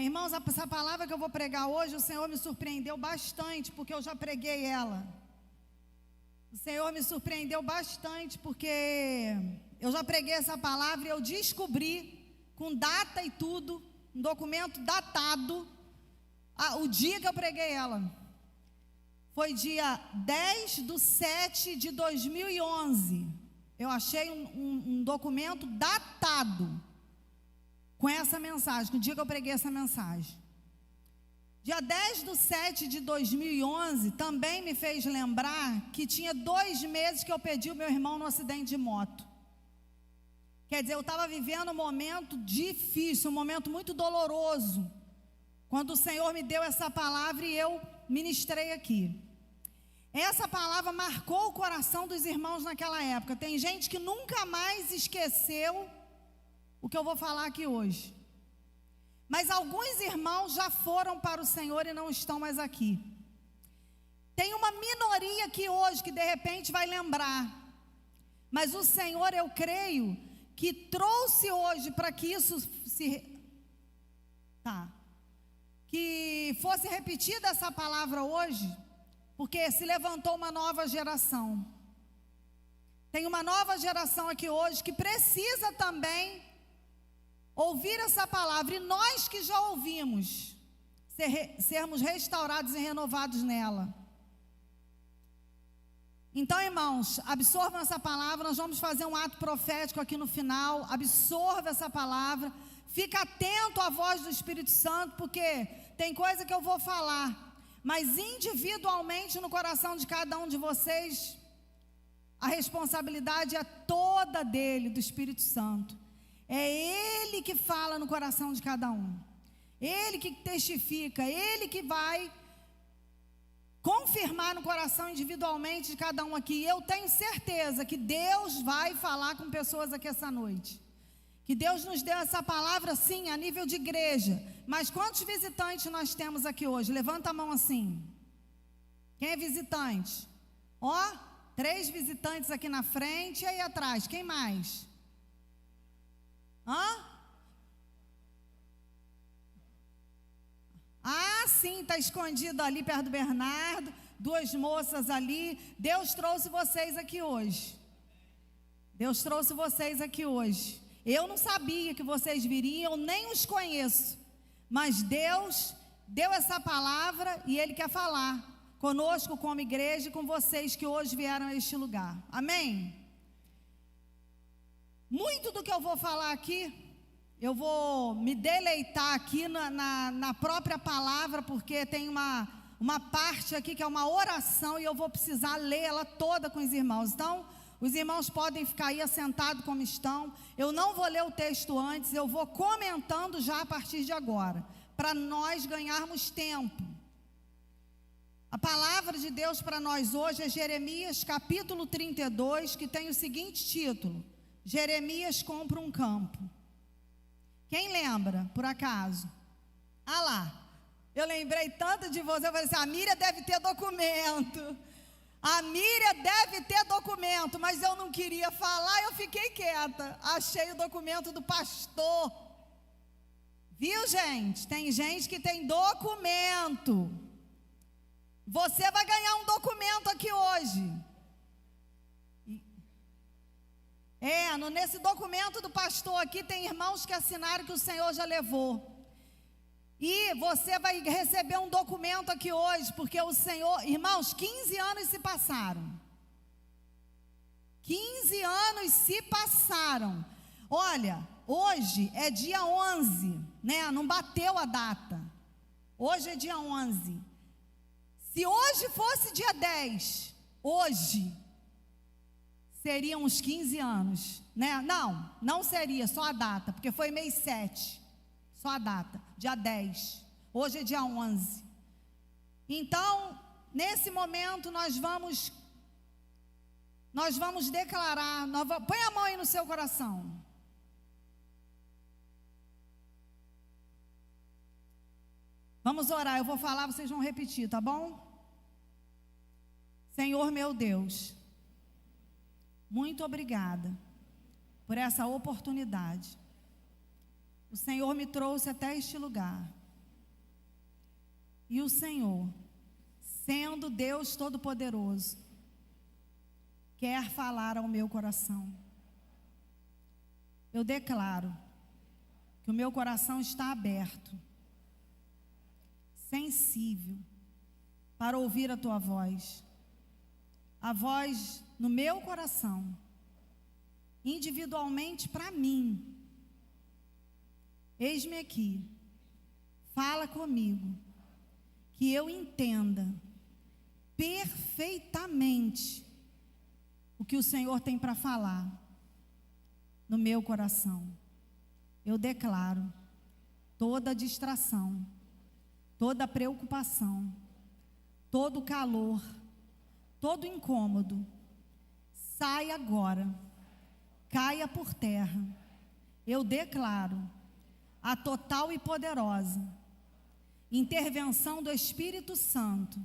Irmãos, essa palavra que eu vou pregar hoje, o Senhor me surpreendeu bastante, porque eu já preguei ela. O Senhor me surpreendeu bastante, porque eu já preguei essa palavra e eu descobri, com data e tudo, um documento datado, o dia que eu preguei ela. Foi dia 10/7/2011. Eu achei um documento datado com essa mensagem, com o dia que eu preguei essa mensagem. Dia 10/7/2011 também me fez lembrar que tinha 2 meses que eu perdi o meu irmão no acidente de moto. Quer dizer, eu estava vivendo um momento difícil, um momento muito doloroso, quando o Senhor me deu essa palavra e eu ministrei aqui. Essa palavra marcou o coração dos irmãos naquela época. Tem gente que nunca mais esqueceu o que eu vou falar aqui hoje. Mas alguns irmãos já foram para o Senhor e não estão mais aqui. Tem uma minoria aqui hoje que de repente vai lembrar. Mas o Senhor, eu creio, que trouxe hoje para que isso que fosse repetida essa palavra hoje, porque se levantou uma nova geração. Tem uma nova geração aqui hoje que precisa também ouvir essa palavra, e nós que já ouvimos, sermos restaurados e renovados nela. Então, irmãos, absorvam essa palavra. Nós vamos fazer um ato profético aqui no final. Absorva essa palavra, fica atento à voz do Espírito Santo, porque tem coisa que eu vou falar, mas individualmente no coração de cada um de vocês, a responsabilidade é toda dele, do Espírito Santo. É Ele que fala no coração de cada um, Ele que testifica, Ele que vai confirmar no coração individualmente de cada um aqui. Eu tenho certeza que Deus vai falar com pessoas aqui essa noite, que Deus nos deu essa palavra sim, a nível de igreja. Mas quantos visitantes nós temos aqui hoje? Levanta a mão assim. Quem é visitante? Ó, 3 visitantes aqui na frente, e aí atrás, quem mais? Ah, sim, está escondido ali perto do Bernardo, 2 moças ali. Deus trouxe vocês aqui hoje. Deus trouxe vocês aqui hoje. Eu não sabia que vocês viriam, nem os conheço, mas Deus deu essa palavra e Ele quer falar conosco como igreja e com vocês que hoje vieram a este lugar. Amém? Muito do que eu vou falar aqui, eu vou me deleitar aqui na própria palavra, porque tem uma parte aqui que é uma oração e eu vou precisar ler ela toda com os irmãos. Então, os irmãos podem ficar aí assentados como estão. Eu não vou ler o texto antes, eu vou comentando já a partir de agora, para nós ganharmos tempo. A palavra de Deus para nós hoje é Jeremias capítulo 32, que tem o seguinte título: Jeremias compra um campo. Quem lembra, por acaso? Ah lá, eu lembrei tanto de você, eu falei assim, a Miriam deve ter documento. A Miriam deve ter documento, mas eu não queria falar, eu fiquei quieta. Achei o documento do pastor. Viu, gente? Tem gente que tem documento. Você vai ganhar um documento aqui hoje. Nesse documento do pastor aqui, tem irmãos que assinaram que o Senhor já levou. E você vai receber um documento aqui hoje, porque o Senhor, irmãos, 15 anos se passaram. 15 anos se passaram. Olha, hoje é dia 11, né? Não bateu a data. Hoje é dia 11. Se hoje fosse dia 10, hoje seriam uns 15 anos, né? Não seria, só a data, porque foi mês 7. Só a data, dia 10. Hoje é dia 11. Então, nesse momento, nós vamos declarar. Põe a mão aí no seu coração. Vamos orar, eu vou falar, vocês vão repetir, tá bom? Senhor meu Deus, muito obrigada por essa oportunidade. O Senhor me trouxe até este lugar. E o Senhor, sendo Deus Todo-Poderoso, quer falar ao meu coração. Eu declaro que o meu coração está aberto, sensível, para ouvir a tua voz. A voz no meu coração, individualmente para mim. Eis-me aqui, fala comigo, que eu entenda perfeitamente o que o Senhor tem para falar no meu coração. Eu declaro toda distração, toda preocupação, todo calor, todo incômodo, sai agora, caia por terra. Eu declaro a total e poderosa intervenção do Espírito Santo,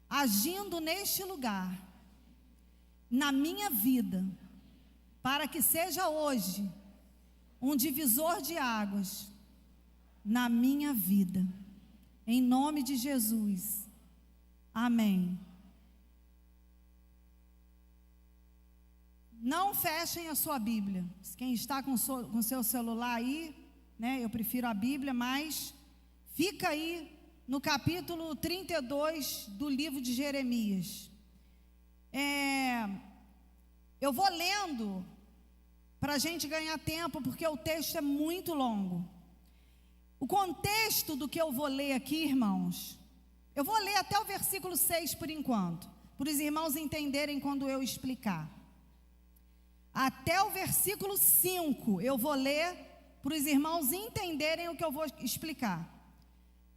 agindo neste lugar, na minha vida, para que seja hoje um divisor de águas na minha vida, em nome de Jesus, amém. Não fechem a sua Bíblia. Quem está com seu celular aí, né, eu prefiro a Bíblia, mas fica aí no capítulo 32 do livro de Jeremias. Eu vou lendo para a gente ganhar tempo, porque o texto é muito longo. O contexto do que eu vou ler aqui, irmãos, eu vou ler até o versículo 6 por enquanto, para os irmãos entenderem quando eu explicar. Até o versículo 5 eu vou ler para os irmãos entenderem o que eu vou explicar.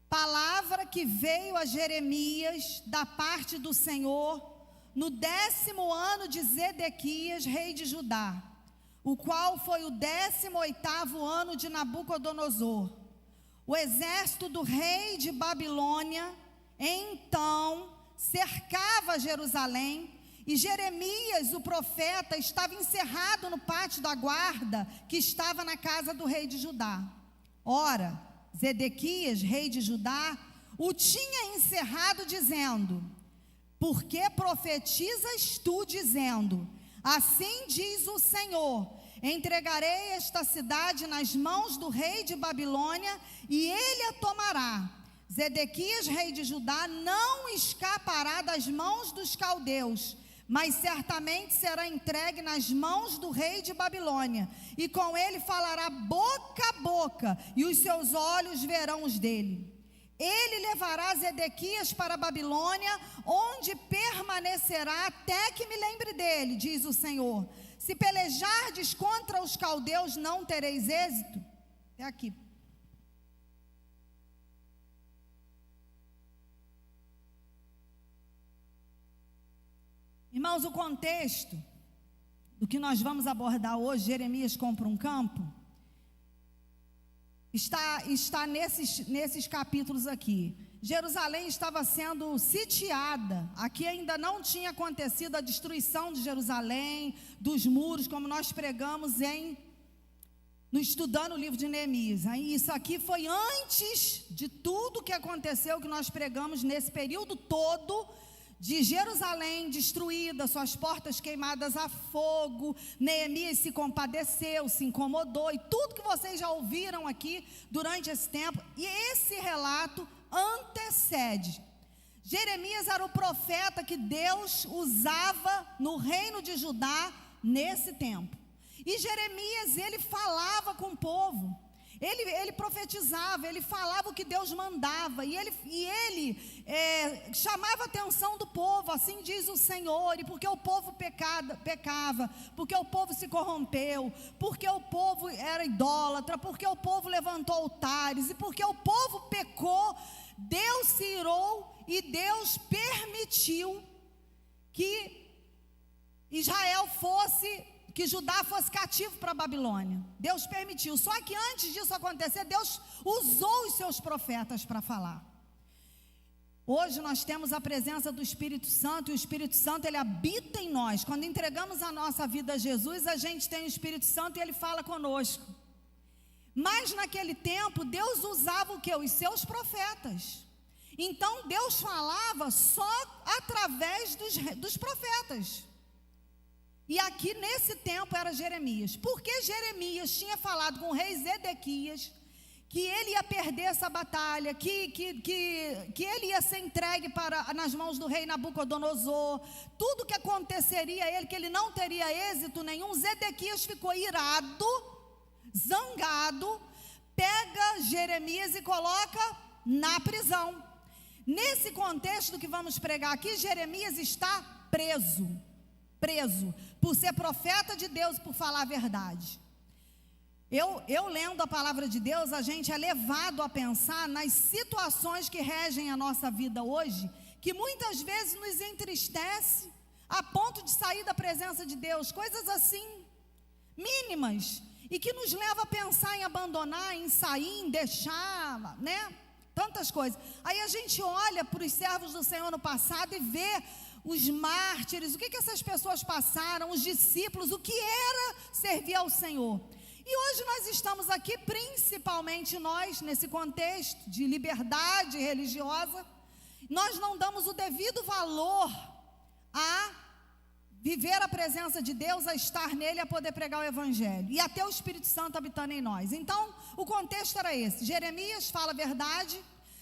Palavra que veio a Jeremias da parte do Senhor no 10º ano de Zedequias, rei de Judá, o qual foi o 18º ano de Nabucodonosor. O exército do rei de Babilônia então cercava Jerusalém, e Jeremias, o profeta, estava encerrado no pátio da guarda que estava na casa do rei de Judá. Ora, Zedequias, rei de Judá, o tinha encerrado dizendo: por que profetizas tu dizendo, assim diz o Senhor, entregarei esta cidade nas mãos do rei de Babilônia e ele a tomará. Zedequias, rei de Judá, não escapará das mãos dos caldeus, mas certamente será entregue nas mãos do rei de Babilônia, e com ele falará boca a boca, e os seus olhos verão os dele. Ele levará Zedequias para a Babilônia, onde permanecerá até que me lembre dele, diz o Senhor. Se pelejardes contra os caldeus, não tereis êxito. É aqui. Irmãos, o contexto do que nós vamos abordar hoje, Jeremias compra um campo, está nesses capítulos aqui. Jerusalém estava sendo sitiada. Aqui ainda não tinha acontecido a destruição de Jerusalém, dos muros, como nós pregamos estudando o livro de Neemias. Aí, isso aqui foi antes de tudo que aconteceu, que nós pregamos nesse período todo, de Jerusalém destruída, suas portas queimadas a fogo. Neemias se compadeceu, se incomodou, e tudo que vocês já ouviram aqui durante esse tempo. E esse relato antecede. Jeremias era o profeta que Deus usava no reino de Judá nesse tempo. E Jeremias, ele falava com o povo. Ele profetizava, ele falava o que Deus mandava, e ele chamava a atenção do povo, assim diz o Senhor, e porque o povo pecava, porque o povo se corrompeu, porque o povo era idólatra, porque o povo levantou altares, e porque o povo pecou, Deus se irou, e Deus permitiu que que Judá fosse cativo para a Babilônia. Deus permitiu. Só que antes disso acontecer, Deus usou os seus profetas para falar. Hoje nós temos a presença do Espírito Santo, e o Espírito Santo, ele habita em nós. Quando entregamos a nossa vida a Jesus, a gente tem o Espírito Santo e ele fala conosco. Mas naquele tempo, Deus usava o quê? Os seus profetas. Então Deus falava só através dos profetas. E aqui nesse tempo era Jeremias. Porque Jeremias tinha falado com o rei Zedequias que ele ia perder essa batalha, que ele ia ser entregue nas mãos do rei Nabucodonosor, tudo que aconteceria a ele, que ele não teria êxito nenhum. Zedequias ficou irado, zangado, pega Jeremias e coloca na prisão. Nesse contexto que vamos pregar aqui, Jeremias está preso, por ser profeta de Deus, por falar a verdade. Eu lendo a palavra de Deus, a gente é levado a pensar nas situações que regem a nossa vida hoje, que muitas vezes nos entristece, a ponto de sair da presença de Deus, coisas assim, mínimas, e que nos leva a pensar em abandonar, em sair, em deixar, né? Tantas coisas. Aí a gente olha para os servos do Senhor no passado e vê os mártires, o que essas pessoas passaram, os discípulos, o que era servir ao Senhor. E hoje nós estamos aqui, principalmente nós, nesse contexto de liberdade religiosa, nós não damos o devido valor a viver a presença de Deus, a estar nele, a poder pregar o Evangelho, e até o Espírito Santo habitando em nós. Então, o contexto era esse. Jeremias fala a verdade,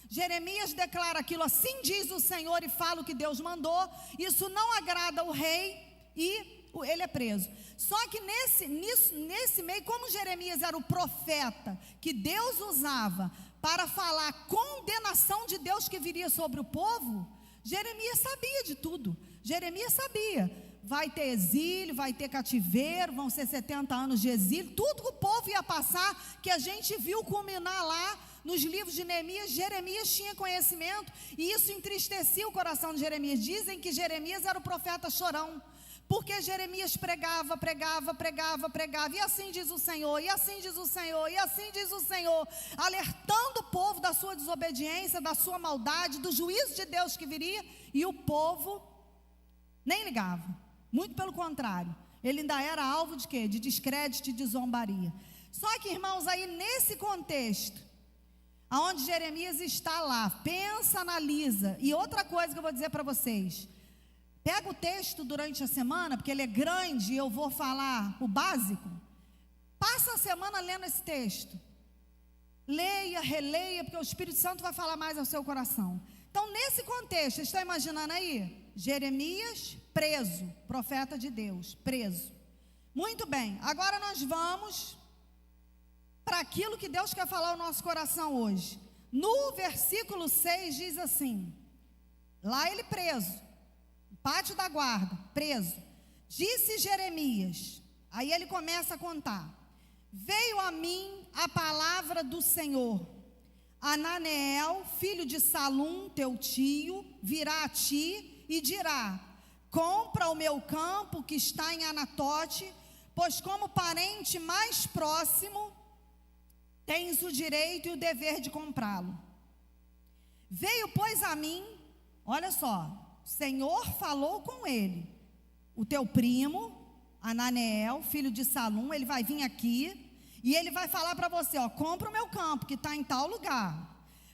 Jeremias declara aquilo, assim diz o Senhor, e fala o que Deus mandou. Isso não agrada o rei e ele é preso. Só que nesse meio, como Jeremias era o profeta que Deus usava para falar a condenação de Deus que viria sobre o povo, Jeremias sabia de tudo. Jeremias sabia, vai ter exílio, vai ter cativeiro, vão ser 70 anos de exílio, tudo que o povo ia passar, que a gente viu culminar lá nos livros de Neemias. Jeremias tinha conhecimento, e isso entristecia o coração de Jeremias. Dizem que Jeremias era o profeta chorão, porque Jeremias pregava, e assim diz o Senhor, e assim diz o Senhor, e assim diz o Senhor, alertando o povo da sua desobediência, da sua maldade, do juízo de Deus que viria, e o povo nem ligava, muito pelo contrário, ele ainda era alvo de quê? De descrédito e de zombaria. Só que, irmãos, aí nesse contexto, aonde Jeremias está lá, pensa, analisa, e outra coisa que eu vou dizer para vocês, pega o texto durante a semana, porque ele é grande e eu vou falar o básico. Passa a semana lendo esse texto. Leia, releia, porque o Espírito Santo vai falar mais ao seu coração. Então, nesse contexto, está imaginando aí? Jeremias preso, profeta de Deus, preso. Muito bem, agora nós vamos para aquilo que Deus quer falar ao nosso coração hoje. No versículo 6 diz assim, lá ele preso, pátio da guarda, preso. Disse Jeremias, aí ele começa a contar: veio a mim a palavra do Senhor, Ananeel, filho de Salum, teu tio, virá a ti e dirá: compra o meu campo que está em Anatote, pois como parente mais próximo, tens o direito e o dever de comprá-lo. Veio, pois, a mim, olha só, o Senhor falou com ele, o teu primo, Ananeel, filho de Salum, ele vai vir aqui, e ele vai falar para você, ó, compra o meu campo, que está em tal lugar,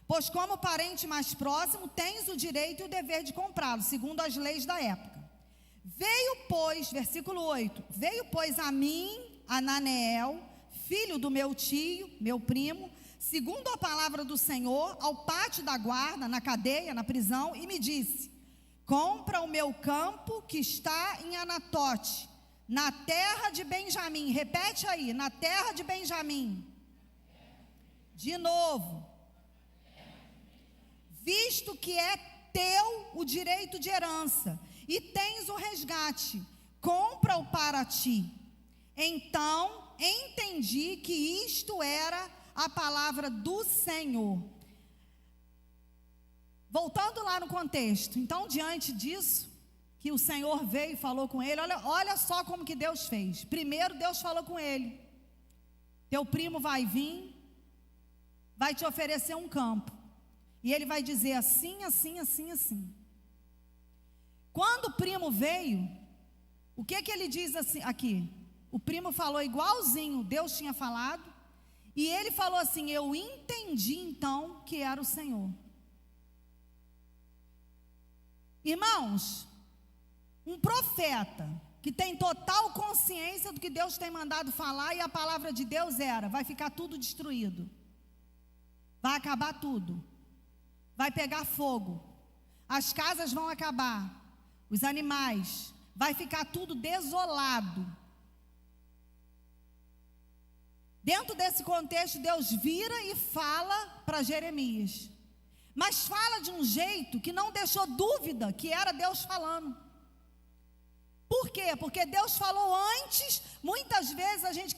pois como parente mais próximo, tens o direito e o dever de comprá-lo, segundo as leis da época. Veio, pois, versículo 8, veio, pois, a mim, Ananeel, filho do meu tio, meu primo, segundo a palavra do Senhor, ao pátio da guarda, na cadeia, na prisão, e me disse: compra o meu campo que está em Anatote, na terra de Benjamim. Repete aí, na terra de Benjamim. De novo. Visto que é teu o direito de herança, e tens o resgate, compra-o para ti. Então entendi que isto era a palavra do Senhor. Voltando lá no contexto, então diante disso, que o Senhor veio e falou com ele, olha só como que Deus fez. Primeiro Deus falou com ele: teu primo vai vir, vai te oferecer um campo, e ele vai dizer assim, assim, assim, assim. Quando o primo veio, o que ele diz assim, aqui? O primo falou igualzinho Deus tinha falado, e ele falou assim: eu entendi então que era o Senhor. Irmãos, um profeta que tem total consciência do que Deus tem mandado falar, e a palavra de Deus vai ficar tudo destruído, vai acabar tudo, vai pegar fogo, as casas vão acabar, os animais, vai ficar tudo desolado. Dentro desse contexto, Deus vira e fala para Jeremias, mas fala de um jeito que não deixou dúvida que era Deus falando. Por quê? Porque Deus falou antes. Muitas vezes a gente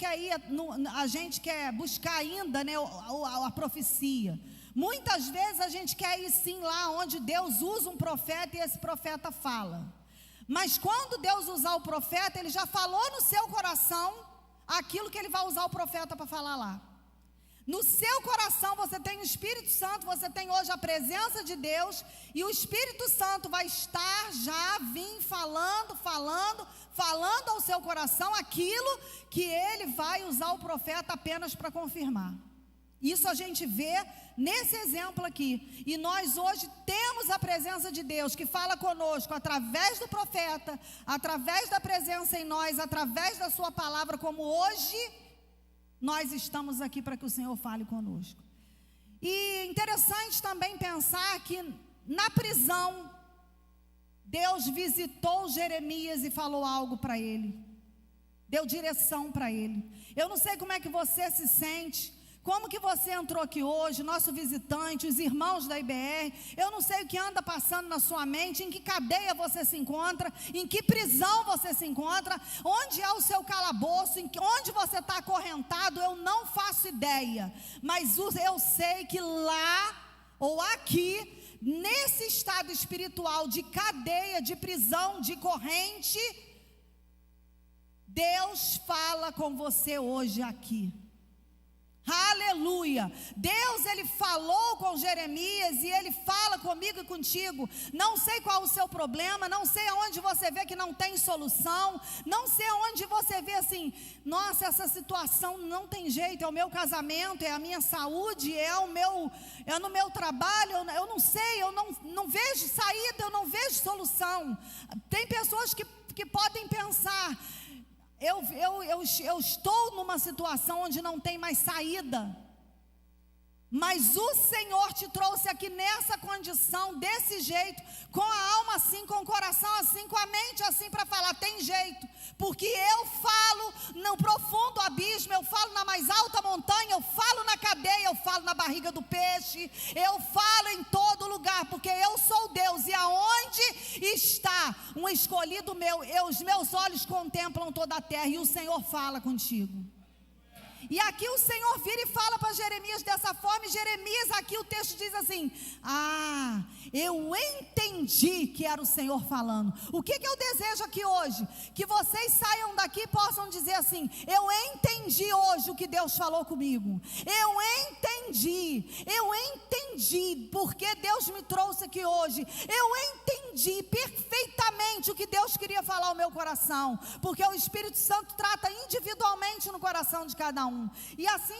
quer buscar ainda, né, a profecia. Muitas vezes a gente quer ir sim lá onde Deus usa um profeta e esse profeta fala. Mas quando Deus usar o profeta, Ele já falou no seu coração aquilo que Ele vai usar o profeta para falar lá. No seu coração você tem o Espírito Santo, você tem hoje a presença de Deus, e o Espírito Santo vai estar falando ao seu coração aquilo que Ele vai usar o profeta apenas para confirmar. Isso a gente vê nesse exemplo aqui, e nós hoje temos a presença de Deus que fala conosco através do profeta, através da presença em nós, através da sua palavra, como hoje nós estamos aqui para que o Senhor fale conosco. E interessante também pensar que na prisão, Deus visitou Jeremias e falou algo para ele, deu direção para ele. Eu não sei como é que você se sente, como que você entrou aqui hoje, nosso visitante, os irmãos da IBR. Eu não sei o que anda passando na sua mente, em que cadeia você se encontra, em que prisão você se encontra, onde é o seu calabouço, onde você está acorrentado, eu não faço ideia. Mas eu sei que lá ou aqui, nesse estado espiritual de cadeia, de prisão, de corrente, Deus fala com você hoje aqui. Aleluia. Deus, Ele falou com Jeremias e Ele fala comigo e contigo. Não sei qual o seu problema, não sei aonde você vê que não tem solução, não sei aonde você vê assim, nossa, essa situação não tem jeito, é o meu casamento, é a minha saúde, é no meu trabalho, eu não sei, eu não vejo saída, eu não vejo solução. Tem pessoas que podem pensar, eu estou numa situação onde não tem mais saída, mas o Senhor te trouxe aqui nessa condição, desse jeito, com a alma assim, com o coração assim, com a mente assim, para falar, tem jeito, porque eu falo no profundo abismo, eu falo na mais alta montanha, eu falo na cadeia, eu falo na barriga do peixe, eu falo em todo lugar, porque eu sou Deus, e aonde está um escolhido meu, os meus olhos contemplam toda a terra, e o Senhor fala contigo. E aqui o Senhor vira e fala para Jeremias dessa forma, e Jeremias, aqui o texto diz assim, eu entendi que era o Senhor falando. O que eu desejo aqui hoje? Que vocês saiam daqui e possam dizer assim, eu entendi hoje o que Deus falou comigo, eu entendi, porque Deus me trouxe aqui hoje, eu entendi perfeitamente o que Deus queria falar ao meu coração, porque o Espírito Santo trata individualmente no coração de cada um. E assim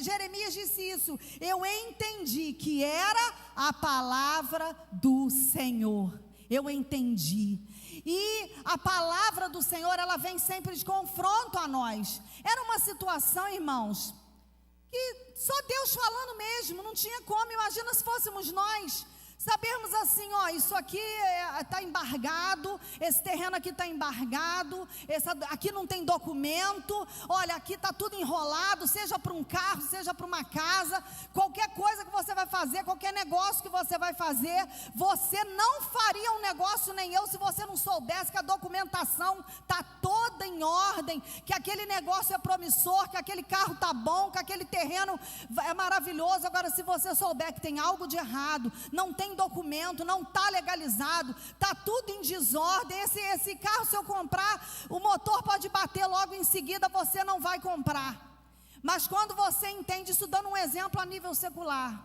Jeremias disse isso, eu entendi que era a palavra do Senhor, eu entendi. E a palavra do Senhor, ela vem sempre de confronto a nós. Era uma situação, irmãos, que só Deus falando mesmo, não tinha como. Imagina se fôssemos nós, sabermos assim, isso aqui está embargado, esse terreno aqui está embargado, aqui não tem documento, olha, aqui está tudo enrolado, seja para um carro, seja para uma casa, qualquer coisa que você vai fazer, qualquer negócio que você vai fazer, você não faria um negócio, nem eu, se você não soubesse que a documentação está toda em ordem, que aquele negócio é promissor, que aquele carro está bom, que aquele terreno é maravilhoso. Agora, se você souber que tem algo de errado, não tem documento, não está legalizado, está tudo em desordem, esse carro, se eu comprar, o motor pode bater logo em seguida, você não vai comprar. Mas quando você entende, isso dando um exemplo a nível secular,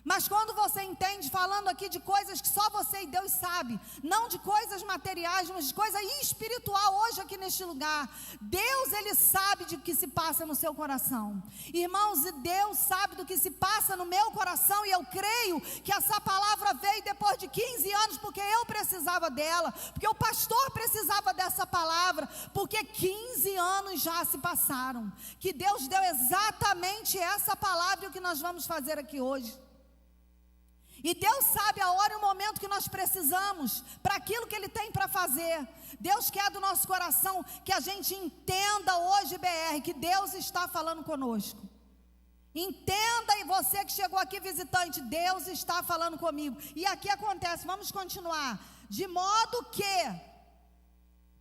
Mas quando você entende, falando aqui de coisas que só você e Deus sabe, não de coisas materiais, mas de coisa espiritual hoje aqui neste lugar, Deus, Ele sabe de que se passa no seu coração. Irmãos, Deus sabe do que se passa no meu coração, e eu creio que essa palavra veio depois de 15 anos, porque eu precisava dela, porque o pastor precisava dessa palavra, porque 15 anos já se passaram, que Deus deu exatamente essa palavra, e o que nós vamos fazer aqui hoje. E Deus sabe a hora e o momento que nós precisamos para aquilo que Ele tem para fazer. Deus quer do nosso coração que a gente entenda hoje, BR, que Deus está falando conosco. Entenda, e você que chegou aqui visitante, Deus está falando comigo. E aqui acontece, vamos continuar. De modo que,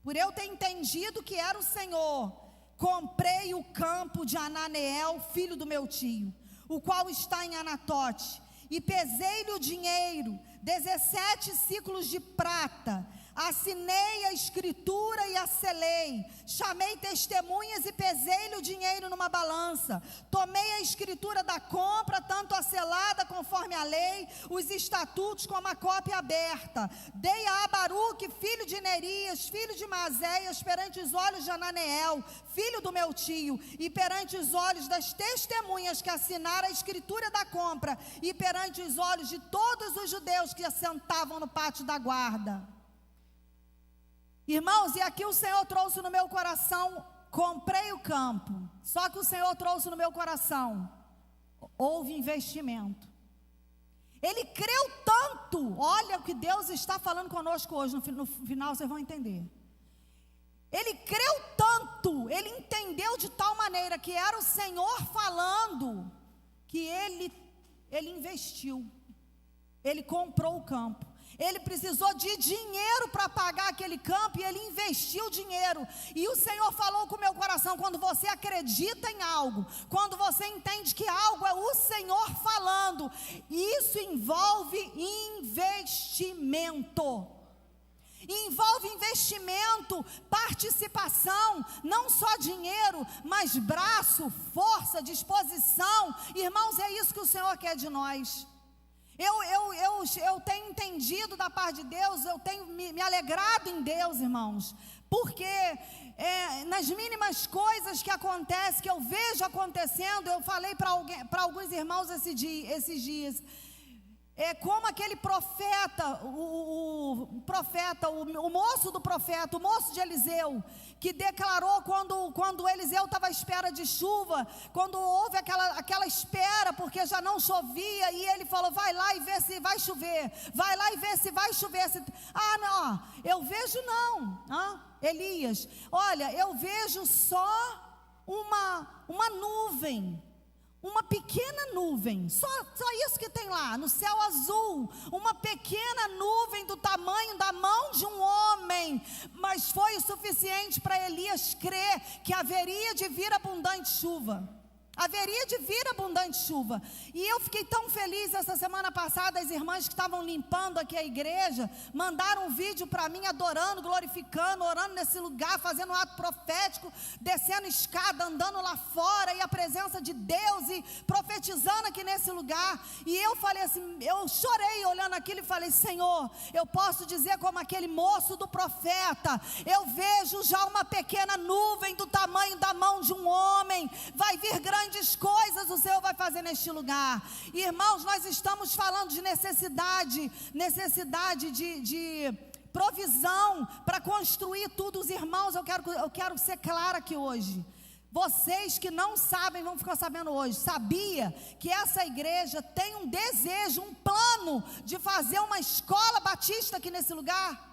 por eu ter entendido que era o Senhor, comprei o campo de Ananeel, filho do meu tio, o qual está em Anatote. E pesei-lhe o dinheiro, 17 ciclos de prata, assinei a escritura e a selei, chamei testemunhas e pesei-lhe o dinheiro numa balança, tomei a escritura da compra, tanto a selada conforme a lei, os estatutos como a cópia aberta, dei a Abaruque, filho de Nerias, filho de Mazéias, perante os olhos de Ananeel, filho do meu tio, e perante os olhos das testemunhas que assinaram a escritura da compra, e perante os olhos de todos os judeus que assentavam no pátio da guarda. Irmãos, e aqui o Senhor trouxe no meu coração, comprei o campo, só que o Senhor trouxe no meu coração, houve investimento. Ele creu tanto, olha o que Deus está falando conosco hoje, no final vocês vão entender. Ele creu tanto, ele entendeu de tal maneira que era o Senhor falando, que ele investiu, ele comprou o campo. Ele precisou de dinheiro para pagar aquele campo, e ele investiu dinheiro. E o Senhor falou com o meu coração: quando você acredita em algo, quando você entende que algo é o Senhor falando, isso envolve investimento. Envolve investimento, participação, não só dinheiro, mas braço, força, disposição. Irmãos, é isso que o Senhor quer de nós. Eu tenho entendido da parte de Deus, eu tenho me alegrado em Deus, irmãos, porque nas mínimas coisas que acontecem, que eu vejo acontecendo, eu falei para alguns irmãos esses dias, como aquele profeta, o moço do profeta, o moço de Eliseu, que declarou quando Eliseu estava à espera de chuva, quando houve aquela espera, porque já não chovia, e ele falou: vai lá e vê se vai chover, vai lá e vê se vai chover. Não, eu vejo não, Elias, olha, eu vejo só uma nuvem, uma pequena nuvem, só isso que tem lá, no céu azul, uma pequena nuvem do tamanho da mão de um homem, mas foi o suficiente para Elias crer que haveria de vir abundante chuva. Haveria de vir abundante chuva. E eu fiquei tão feliz essa semana passada. As irmãs que estavam limpando aqui a igreja mandaram um vídeo para mim, adorando, glorificando, orando nesse lugar, fazendo um ato profético, descendo escada, andando lá fora, e a presença de Deus, e profetizando aqui nesse lugar. E eu falei assim, eu chorei olhando aquilo e falei: Senhor, eu posso dizer como aquele moço do profeta, eu vejo já uma pequena nuvem do tamanho da mão de um homem, vai vir grandes coisas o Senhor vai fazer neste lugar. Irmãos, nós estamos falando de necessidade de provisão para construir tudo. Os irmãos, eu quero ser clara aqui hoje. Vocês que não sabem vão ficar sabendo hoje. Sabia que essa igreja tem um desejo, um plano de fazer uma escola batista aqui nesse lugar?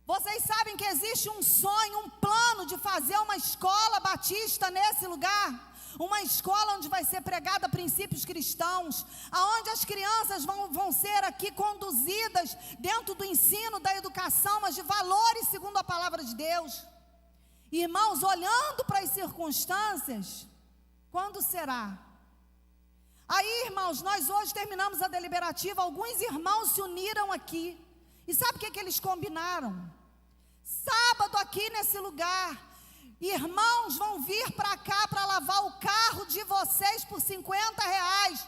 Vocês sabem que existe um sonho, um plano de fazer uma escola batista nesse lugar? Uma escola onde vai ser pregada princípios cristãos, aonde as crianças vão ser aqui conduzidas dentro do ensino, da educação, mas de valores segundo a palavra de Deus. Irmãos, olhando para as circunstâncias, quando será? Aí, irmãos, nós hoje terminamos a deliberativa, alguns irmãos se uniram aqui, e sabe o que eles combinaram? Sábado aqui nesse lugar, irmãos vão vir para cá para lavar o carro de vocês por R$50,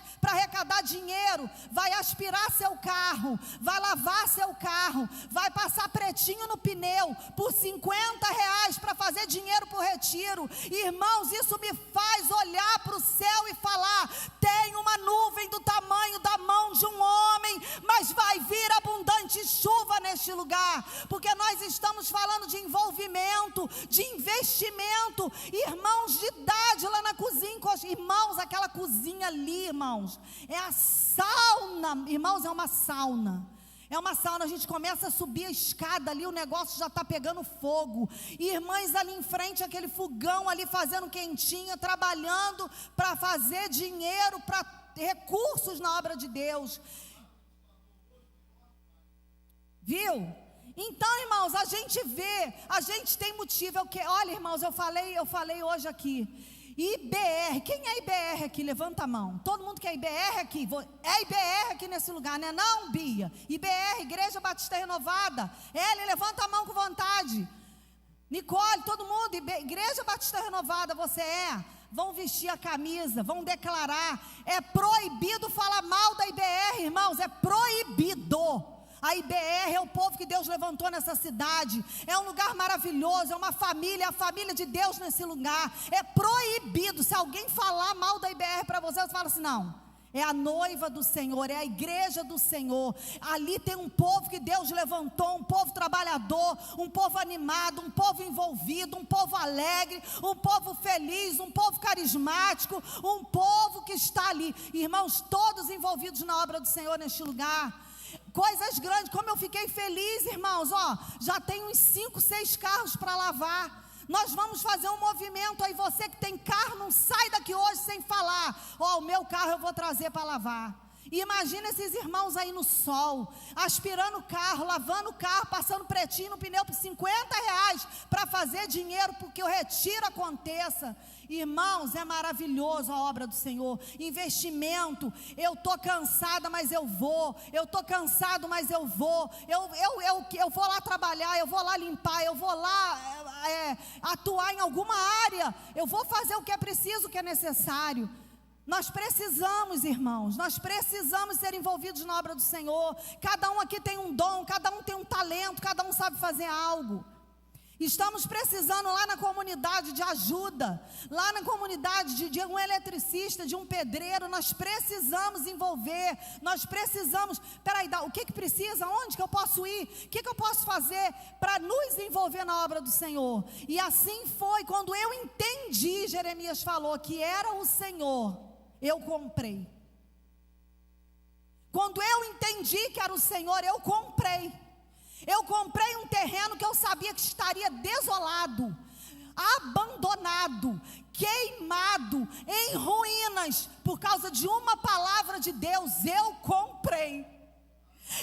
dinheiro, vai aspirar seu carro, vai lavar seu carro, vai passar pretinho no pneu por R$ 50 para fazer dinheiro para o retiro. Irmãos, isso me faz olhar para o céu e falar: tem uma nuvem do tamanho da mão de um homem, mas vai vir abundante chuva neste lugar, porque nós estamos falando de envolvimento, de investimento. Irmãos, de idade lá na cozinha, irmãos, aquela cozinha ali, irmãos, é a sauna, irmãos, é uma sauna. É uma sauna, a gente começa a subir a escada ali, o negócio já está pegando fogo. E irmãs ali em frente, aquele fogão ali fazendo quentinha, trabalhando para fazer dinheiro, para recursos na obra de Deus. Viu? Então, irmãos, a gente vê, a gente tem motivo. Olha, irmãos, eu falei hoje aqui. IBR, quem é IBR aqui? Levanta a mão. Todo mundo que é IBR aqui? É IBR aqui nesse lugar, né? Não, Bia? IBR, Igreja Batista Renovada. Ele, levanta a mão com vontade. Nicole, todo mundo, Igreja Batista Renovada, você é? Vão vestir a camisa, vão declarar. É proibido falar mal da IBR, irmãos, é proibido. A IBR é o povo que Deus levantou nessa cidade, é um lugar maravilhoso, é uma família, é a família de Deus nesse lugar. É proibido. Se alguém falar mal da IBR para você fala assim: não, é a noiva do Senhor, é a igreja do Senhor. Ali tem um povo que Deus levantou, um povo trabalhador, um povo animado, um povo envolvido, um povo alegre, um povo feliz, um povo carismático, um povo que está ali, irmãos, todos envolvidos na obra do Senhor neste lugar. Coisas grandes, como eu fiquei feliz, irmãos, já tem uns 5, 6 carros para lavar. Nós vamos fazer um movimento aí, você que tem carro, não sai daqui hoje sem falar: o meu carro eu vou trazer para lavar. E imagina esses irmãos aí no sol, aspirando o carro, lavando o carro, passando pretinho no pneu por R$ 50 para fazer dinheiro, porque o retiro aconteça. Irmãos, é maravilhoso a obra do Senhor. Investimento. Eu estou cansada, mas eu vou. Eu estou cansado, mas eu vou. Eu vou lá trabalhar, eu vou lá limpar, eu vou lá atuar em alguma área. Eu vou fazer o que é preciso, o que é necessário. Nós precisamos, irmãos, nós precisamos ser envolvidos na obra do Senhor. Cada um aqui tem um dom, cada um tem um talento, cada um sabe fazer algo. Estamos precisando lá na comunidade de ajuda, lá na comunidade de um eletricista, de um pedreiro. Nós precisamos envolver, nós precisamos, o que precisa? Onde que eu posso ir? O que eu posso fazer para nos envolver na obra do Senhor? E assim foi, quando eu entendi, Jeremias falou, que era o Senhor, eu comprei. Quando eu entendi que era o Senhor, eu comprei. Eu comprei um terreno que eu sabia que estaria desolado, abandonado, queimado, em ruínas, por causa de uma palavra de Deus. Eu comprei.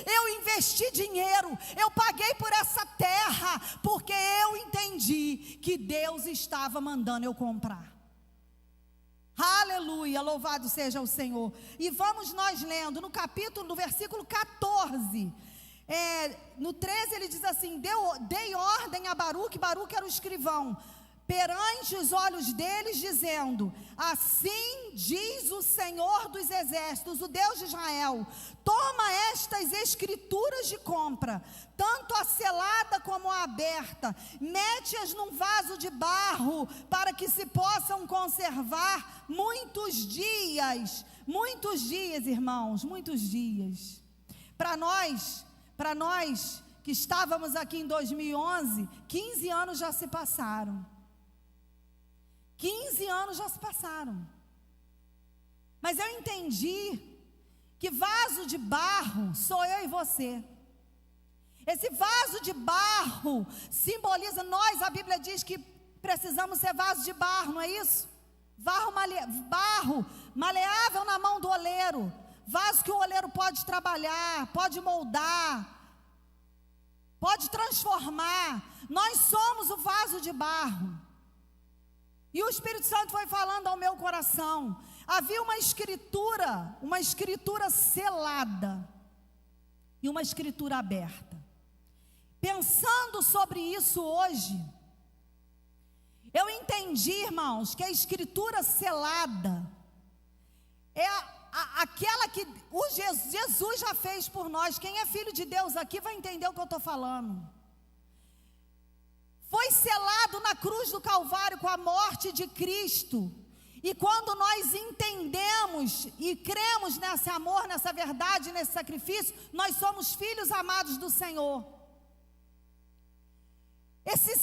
Eu investi dinheiro, eu paguei por essa terra, porque eu entendi que Deus estava mandando eu comprar. Aleluia, louvado seja o Senhor. E vamos nós lendo no versículo 14. No 13 ele diz assim: dei ordem a Baruque era o escrivão, perante os olhos deles, dizendo: assim diz o Senhor dos exércitos, o Deus de Israel, toma estas escrituras de compra, tanto a selada como a aberta, mete-as num vaso de barro, para que se possam conservar muitos dias, irmãos, muitos dias. Para nós que estávamos aqui em 2011, 15 anos já se passaram. 15 anos já se passaram. Mas eu entendi que vaso de barro sou eu e você. Esse vaso de barro simboliza nós. A Bíblia diz que precisamos ser vaso de barro, não é isso? Barro maleável na mão do oleiro. Vaso que o oleiro pode trabalhar, pode moldar, pode transformar. Nós somos o vaso de barro. E o Espírito Santo foi falando ao meu coração. Havia uma escritura selada e uma escritura aberta. Pensando sobre isso hoje, eu entendi, irmãos, que a escritura selada aquela que Jesus já fez por nós. Quem é filho de Deus aqui vai entender o que eu estou falando. Foi selado na cruz do Calvário com a morte de Cristo. E quando nós entendemos e cremos nesse amor, nessa verdade, nesse sacrifício, nós somos filhos amados do Senhor. Esse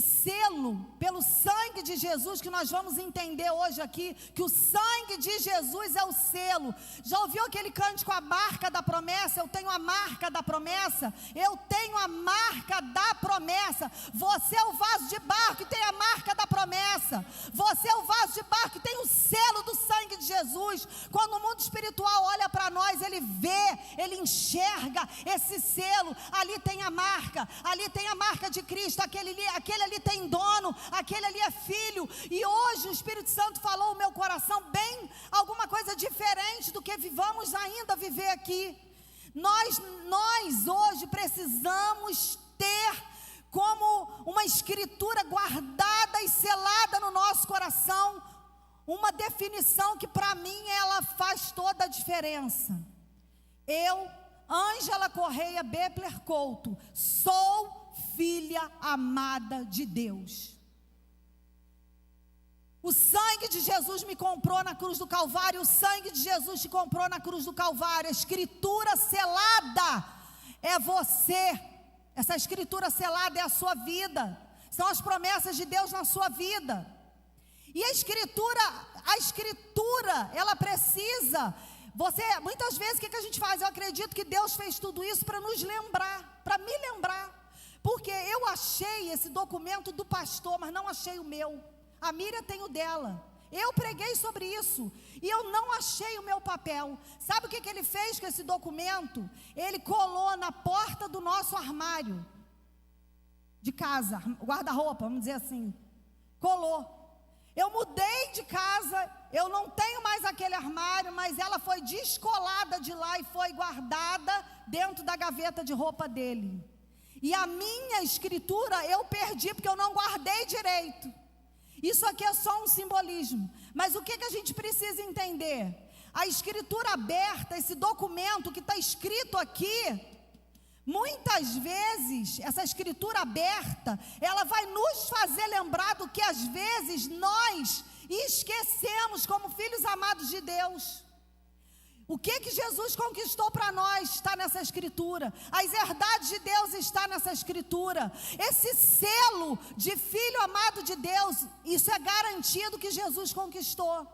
selo pelo sangue de Jesus, que nós vamos entender hoje aqui, que o sangue de Jesus é o selo. Já ouviu aquele cântico, a marca da promessa? Eu tenho a marca da promessa, eu tenho a marca da promessa. Você é o vaso de barro que tem a marca da promessa. Você é o vaso de barro que tem o selo do sangue de Jesus. Quando o mundo espiritual olha para nós, ele vê, ele enxerga esse selo. Ali tem a marca de Cristo. Aquele ali tem dono, aquele ali é filho. E hoje o Espírito Santo falou ao meu coração bem alguma coisa diferente do que vamos ainda viver aqui. Nós hoje precisamos ter como uma escritura guardada e selada no nosso coração, uma definição que para mim ela faz toda a diferença. Eu, Ângela Correia Bepler Couto, sou filha amada de Deus. O sangue de Jesus me comprou na cruz do Calvário. O sangue de Jesus te comprou na cruz do Calvário. A escritura selada é você. Essa escritura selada é a sua vida. São as promessas de Deus na sua vida. E a escritura, ela precisa. Muitas vezes o que a gente faz? Eu acredito que Deus fez tudo isso para nos lembrar, para me lembrar. Porque eu achei esse documento do pastor, mas não achei o meu. A Miriam tem o dela. Eu preguei sobre isso e eu não achei o meu papel. Sabe o que ele fez com esse documento? Ele colou na porta do nosso armário de casa, guarda-roupa, vamos dizer assim. Colou. Eu mudei de casa, eu não tenho mais aquele armário, mas ela foi descolada de lá e foi guardada dentro da gaveta de roupa dele. E a minha escritura eu perdi porque eu não guardei direito. Isso aqui é só um simbolismo. Mas o que a gente precisa entender? A escritura aberta, esse documento que está escrito aqui, muitas vezes, essa escritura aberta, ela vai nos fazer lembrar do que às vezes nós esquecemos como filhos amados de Deus. O que Jesus conquistou para nós está nessa escritura. As verdades de Deus está nessa escritura. Esse selo de filho amado de Deus, isso é garantido que Jesus conquistou.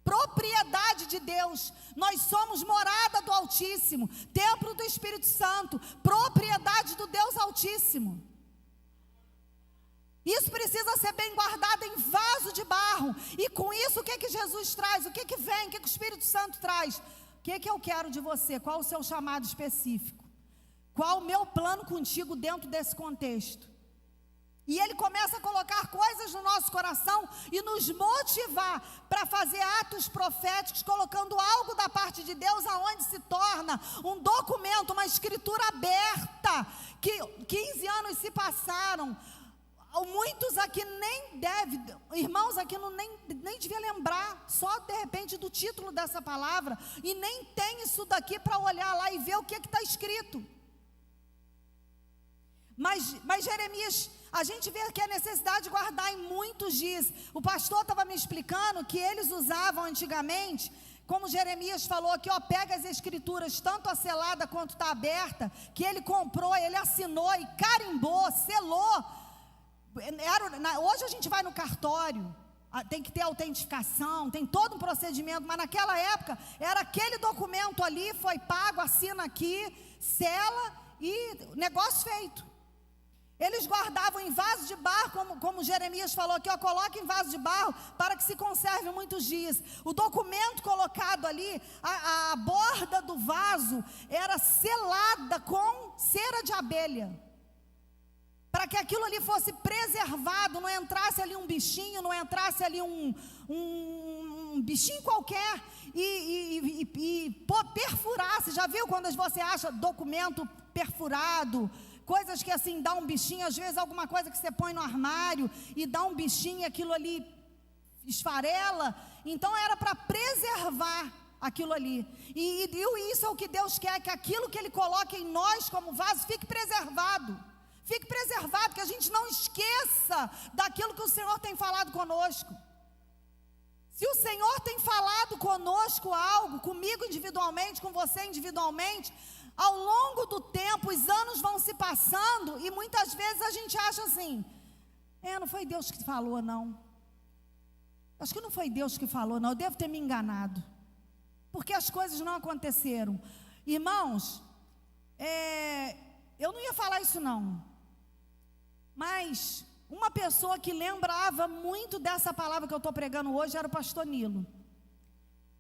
Propriedade de Deus. Nós somos morada do Altíssimo, templo do Espírito Santo, propriedade do Deus Altíssimo. Isso precisa ser bem guardado em vaso de barro. E com isso, o que Jesus traz? O que vem? O que o Espírito Santo traz? O que eu quero de você? Qual o seu chamado específico? Qual o meu plano contigo dentro desse contexto? E ele começa a colocar coisas no nosso coração e nos motivar para fazer atos proféticos, colocando algo da parte de Deus, aonde se torna um documento, uma escritura aberta, que 15 anos se passaram. Muitos aqui irmãos aqui nem devia lembrar, só de repente do título dessa palavra, e nem tem isso daqui para olhar lá e ver o que está escrito. Mas Jeremias, a gente vê que a necessidade de guardar em muitos dias. O pastor estava me explicando que eles usavam antigamente, como Jeremias falou aqui, pega as escrituras, tanto a selada quanto está aberta, que ele comprou, ele assinou e carimbou, selou. Hoje a gente vai no cartório, tem que ter autentificação, tem todo um procedimento, mas naquela época era aquele documento ali, foi pago, assina aqui, sela e negócio feito. Eles guardavam em vaso de barro, como Jeremias falou aqui, coloca em vaso de barro para que se conserve muitos dias. O documento colocado ali, a borda do vaso era selada com cera de abelha, para que aquilo ali fosse preservado, não entrasse ali um bichinho, não entrasse ali um bichinho qualquer e perfurasse. Já viu quando você acha documento perfurado? Coisas que assim dá um bichinho, às vezes alguma coisa que você põe no armário e dá um bichinho e aquilo ali esfarela. Então era para preservar aquilo ali. E isso é o que Deus quer, que aquilo que Ele coloca em nós como vaso fique preservado. Fique preservado, que a gente não esqueça daquilo que o Senhor tem falado conosco. Se o Senhor tem falado conosco algo, comigo individualmente, com você individualmente, ao longo do tempo, os anos vão se passando e muitas vezes a gente acha assim, não foi Deus que falou não. Acho que não foi Deus que falou não, eu devo ter me enganado. Porque as coisas não aconteceram. Irmãos, eu não ia falar isso não. Mas uma pessoa que lembrava muito dessa palavra que eu estou pregando hoje era o pastor Nilo.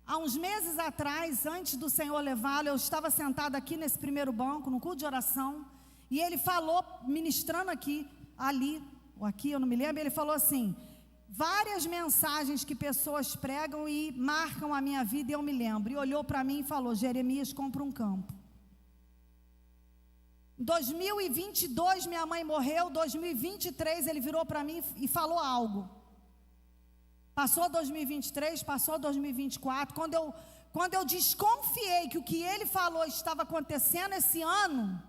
Há uns meses atrás, antes do Senhor levá-lo, eu estava sentada aqui nesse primeiro banco, no culto de oração, e ele falou, ministrando ali, ou aqui, eu não me lembro, ele falou assim, várias mensagens que pessoas pregam e marcam a minha vida, e eu me lembro, e olhou para mim e falou, Jeremias, compra um campo. Em 2022 minha mãe morreu, 2023 ele virou para mim e falou algo. Passou 2023, passou 2024, quando eu desconfiei que o que ele falou estava acontecendo esse ano,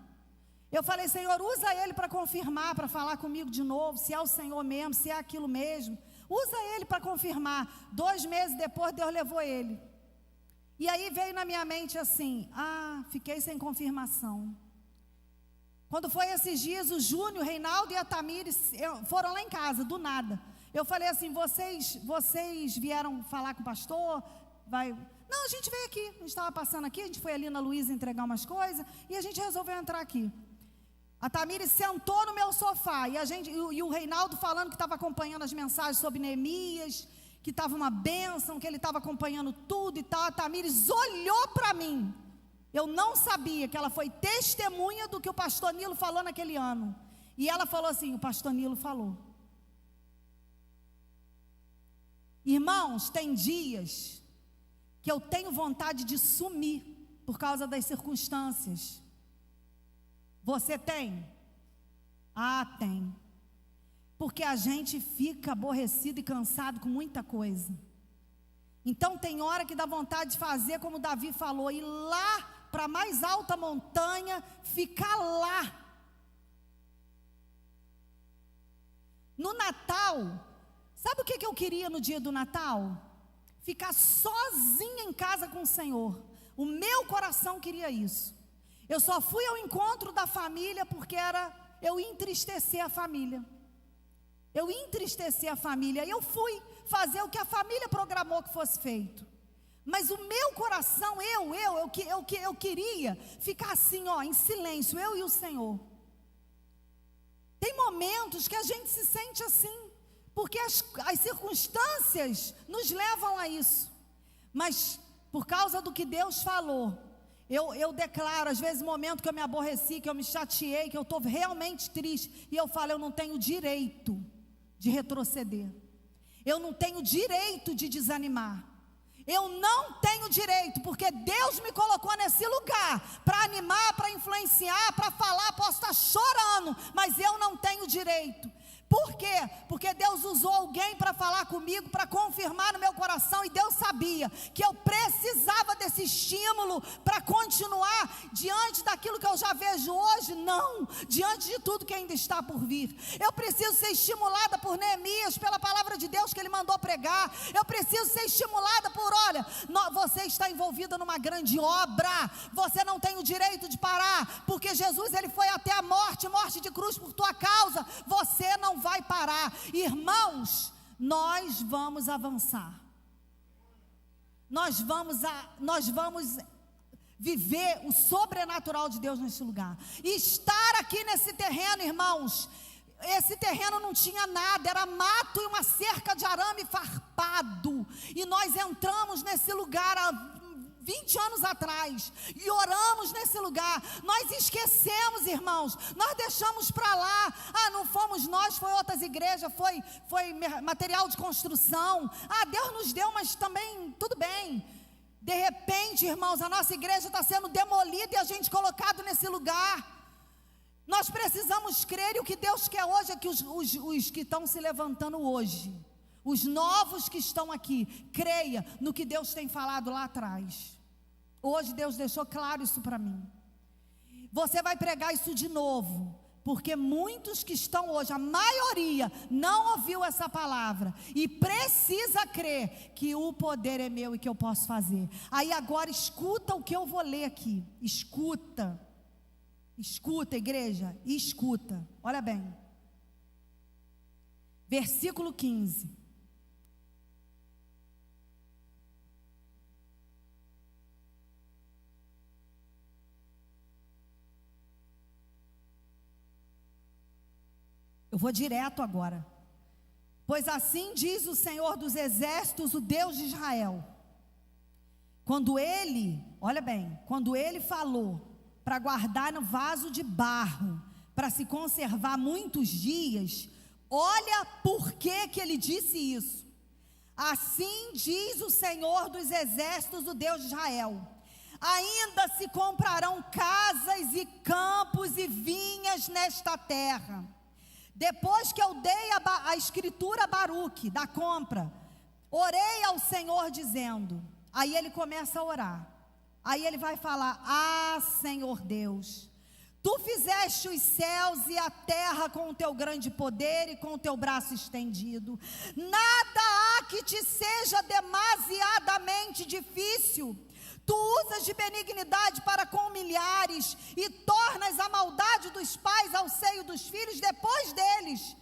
eu falei, Senhor, usa ele para confirmar, para falar comigo de novo, se é o Senhor mesmo, se é aquilo mesmo, usa ele para confirmar. 2 meses depois Deus levou ele, e aí veio na minha mente assim, fiquei sem confirmação. Quando foi esses dias, o Júnior, o Reinaldo e a Tamires foram lá em casa, do nada. Eu falei assim, vocês vieram falar com o pastor? Não, a gente veio aqui, a gente estava passando aqui, a gente foi ali na Luísa entregar umas coisas, e a gente resolveu entrar aqui. A Tamires sentou no meu sofá, e o Reinaldo falando que estava acompanhando as mensagens sobre Neemias, que estava uma bênção, que ele estava acompanhando tudo e tal. A Tamires olhou para mim. Eu não sabia que ela foi testemunha do que o pastor Nilo falou naquele ano. E ela falou assim, o pastor Nilo falou. Irmãos, tem dias que eu tenho vontade de sumir por causa das circunstâncias. Você tem? Tem. Porque a gente fica aborrecido e cansado com muita coisa. Então tem hora que dá vontade de fazer como Davi falou, ir lá para a mais alta montanha, ficar lá. No Natal, sabe o que eu queria no dia do Natal? Ficar sozinha em casa com o Senhor. O meu coração queria isso. Eu só fui ao encontro da família porque eu entristecer a família. Eu entristeci a família. Eu fui fazer o que a família programou que fosse feito. Mas o meu coração, eu queria ficar assim, em silêncio, eu e o Senhor. Tem momentos que a gente se sente assim, porque as circunstâncias nos levam a isso. Mas por causa do que Deus falou, eu declaro, às vezes, momento que eu me aborreci, que eu me chateei, que eu estou realmente triste, e eu falo, eu não tenho direito de retroceder. Eu não tenho direito de desanimar. Eu não tenho direito, porque Deus me colocou nesse lugar para animar, para influenciar, para falar. Posso estar chorando, mas eu não tenho direito. Por quê? Porque Deus usou alguém para falar comigo, para confirmar no meu coração, e Deus sabia que eu precisava desse estímulo para continuar diante daquilo que eu já vejo hoje, não, diante de tudo que ainda está por vir. Eu preciso ser estimulada por Neemias, pela palavra de Deus que ele mandou pregar. Eu preciso ser estimulada por, olha, você está envolvida numa grande obra, você não tem o direito de parar, porque Jesus, ele foi até a morte de cruz por tua causa. Você não vai parar. Irmãos, nós vamos avançar. Nós vamos viver o sobrenatural de Deus nesse lugar. E estar aqui nesse terreno, irmãos, esse terreno não tinha nada, era mato e uma cerca de arame farpado. E nós entramos nesse lugar há 20 anos atrás, e oramos nesse lugar. Nós esquecemos, irmãos, nós deixamos para lá. Não fomos nós, foi outras igrejas, foi material de construção. Deus nos deu, mas também, tudo bem. De repente, irmãos, a nossa igreja está sendo demolida e a gente colocado nesse lugar. Nós precisamos crer, e o que Deus quer hoje é que os que estão se levantando hoje, Os novos que estão aqui, creia no que Deus tem falado lá atrás. Hoje Deus deixou claro isso para mim. Você vai pregar isso de novo, porque muitos que estão hoje, a maioria, não ouviu essa palavra e precisa crer que o poder é meu e que eu posso fazer. Aí agora escuta o que eu vou ler aqui. Escuta, igreja, escuta. Olha bem. Versículo 15. Eu vou direto agora. Pois assim diz o Senhor dos Exércitos, o Deus de Israel. Quando ele, olha bem, quando ele falou para guardar no vaso de barro, para se conservar muitos dias, olha por que ele disse isso. Assim diz o Senhor dos Exércitos, o Deus de Israel. Ainda se comprarão casas e campos e vinhas nesta terra. Depois que eu dei a escritura a Baruque, da compra, orei ao Senhor dizendo, aí ele começa a orar, aí ele vai falar, Senhor Deus, Tu fizeste os céus e a terra com o Teu grande poder e com o Teu braço estendido, nada há que Te seja demasiadamente difícil. Tu usas de benignidade para com milhares e tornas a maldade dos pais ao seio dos filhos depois deles.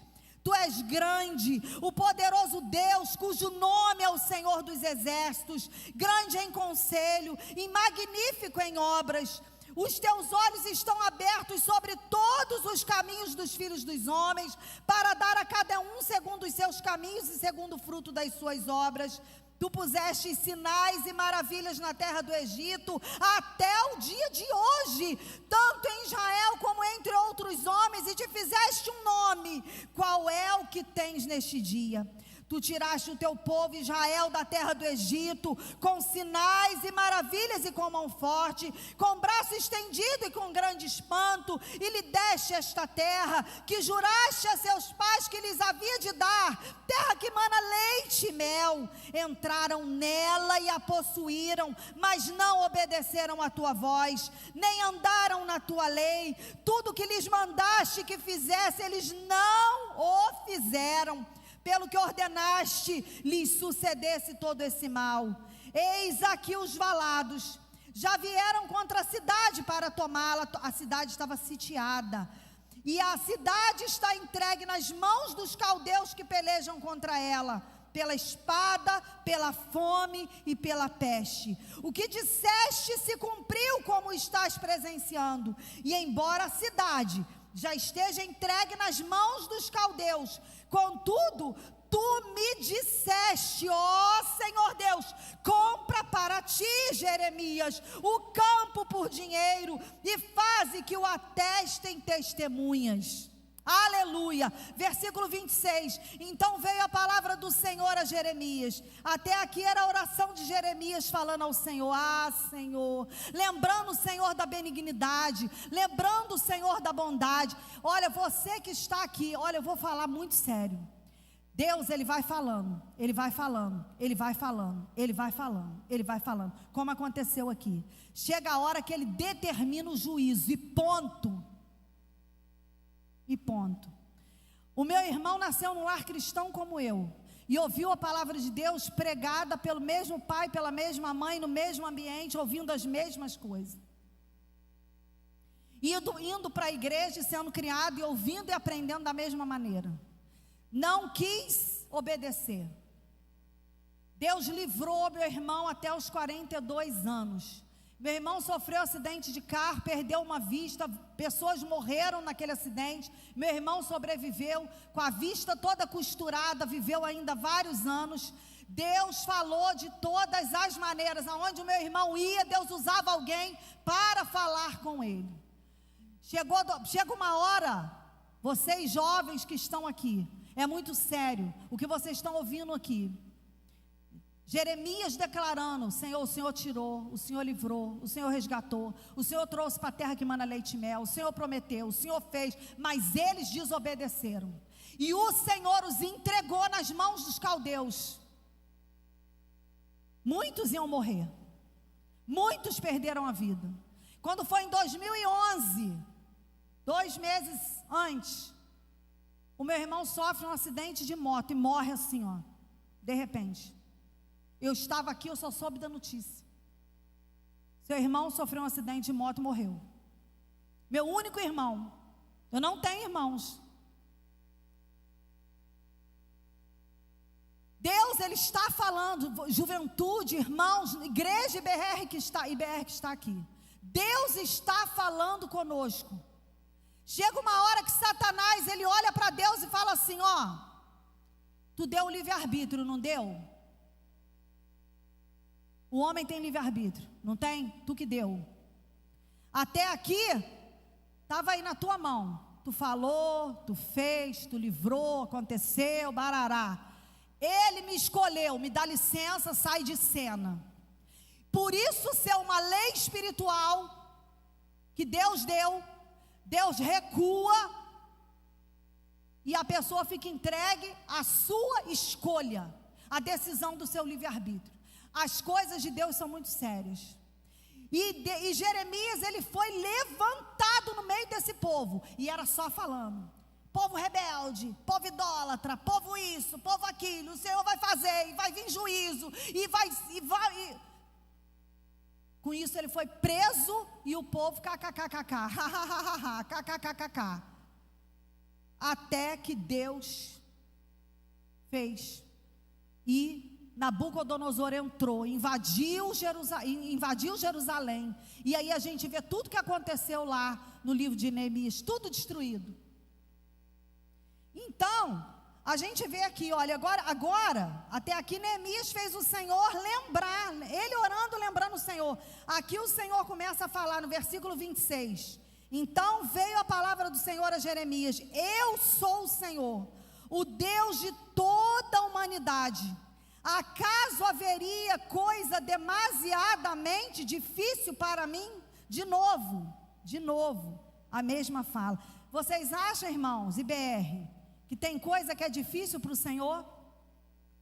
Tu és grande, o poderoso Deus, cujo nome é o Senhor dos Exércitos, grande em conselho e magnífico em obras. Os teus olhos estão abertos sobre todos os caminhos dos filhos dos homens, para dar a cada um segundo os seus caminhos e segundo o fruto das suas obras. Tu puseste sinais e maravilhas na terra do Egito, até o dia de hoje, tanto em Israel como entre outros homens, e te fizeste um nome. Qual é o que tens neste dia? Tu tiraste o teu povo Israel da terra do Egito, com sinais e maravilhas e com mão forte, com braço estendido e com grande espanto, e lhe deste esta terra, que juraste a seus pais que lhes havia de dar, terra que mana leite e mel. Entraram nela e a possuíram, mas não obedeceram à tua voz, nem andaram na tua lei. Tudo que lhes mandaste que fizesse, eles não o fizeram. Pelo que ordenaste, lhes sucedesse todo esse mal. Eis aqui os valados, já vieram contra a cidade para tomá-la. A cidade estava sitiada, e a cidade está entregue nas mãos dos caldeus que pelejam contra ela, pela espada, pela fome e pela peste. O que disseste se cumpriu, como estás presenciando. E embora a cidade já esteja entregue nas mãos dos caldeus, contudo, tu me disseste, ó Senhor Deus, compra para ti, Jeremias, o campo por dinheiro, e faze que o atestem testemunhas. Aleluia. Versículo 26. Então veio a palavra do Senhor a Jeremias. Até aqui era a oração de Jeremias falando ao Senhor. Senhor, lembrando o Senhor da benignidade, lembrando o Senhor da bondade. Olha, você que está aqui, olha, eu vou falar muito sério. Deus, Ele vai falando, Ele vai falando, Ele vai falando, Ele vai falando, Ele vai falando, como aconteceu aqui. Chega a hora que Ele determina o juízo, e ponto. E ponto. O meu irmão nasceu num lar cristão como eu, e ouviu a palavra de Deus pregada pelo mesmo pai, pela mesma mãe, no mesmo ambiente, ouvindo as mesmas coisas, indo para a igreja e sendo criado, e ouvindo e aprendendo da mesma maneira. Não quis obedecer. Deus livrou meu irmão até os 42 anos. Meu irmão sofreu acidente de carro, perdeu uma vista, pessoas morreram naquele acidente. Meu irmão sobreviveu, com a vista toda costurada, viveu ainda vários anos. Deus falou de todas as maneiras, aonde o meu irmão ia, Deus usava alguém para falar com ele. Chega uma hora, vocês jovens que estão aqui, é muito sério o que vocês estão ouvindo aqui. Jeremias declarando: Senhor, o Senhor tirou, o Senhor livrou, o Senhor resgatou, o Senhor trouxe para a terra que mana leite e mel, o Senhor prometeu, o Senhor fez, mas eles desobedeceram. e o Senhor os entregou nas mãos dos caldeus. Muitos iam morrer, muitos perderam a vida. Quando foi em 2011, 2 meses antes, o meu irmão sofre um acidente de moto e morre assim, ó, de repente. Eu estava aqui, eu só soube da notícia. Seu irmão sofreu um acidente de moto e morreu. Meu único irmão. Eu não tenho irmãos. Deus, Ele está falando, juventude, irmãos, igreja IBR que está aqui. Deus está falando conosco. Chega uma hora que Satanás, ele olha para Deus e fala assim, ó, tu deu o livre-arbítrio, não deu? O homem tem livre-arbítrio, não tem? Tu que deu. Até aqui, estava aí na tua mão. Tu falou, tu fez, tu livrou, aconteceu, barará. Ele me escolheu, me dá licença, sai de cena. Por isso ser uma lei espiritual que Deus deu, Deus recua e a pessoa fica entregue à sua escolha, à decisão do seu livre-arbítrio. As coisas de Deus são muito sérias. E Jeremias, ele foi levantado no meio desse povo, e era só falando, povo rebelde, povo idólatra, povo isso, povo aquilo, o Senhor vai fazer, e vai vir juízo, com isso ele foi preso, e o povo kkkk, até que Deus fez, e Nabucodonosor entrou, invadiu Jerusalém, e aí a gente vê tudo que aconteceu lá no livro de Neemias, tudo destruído. Então, a gente vê aqui, olha, agora, até aqui Neemias fez o Senhor lembrar, ele orando, lembrando o Senhor. Aqui o Senhor começa a falar no versículo 26, então veio a palavra do Senhor a Jeremias, eu sou o Senhor, o Deus de toda a humanidade. Acaso haveria coisa demasiadamente difícil para mim? De novo, a mesma fala. Vocês acham, irmãos, IBR, que tem coisa que é difícil para o Senhor?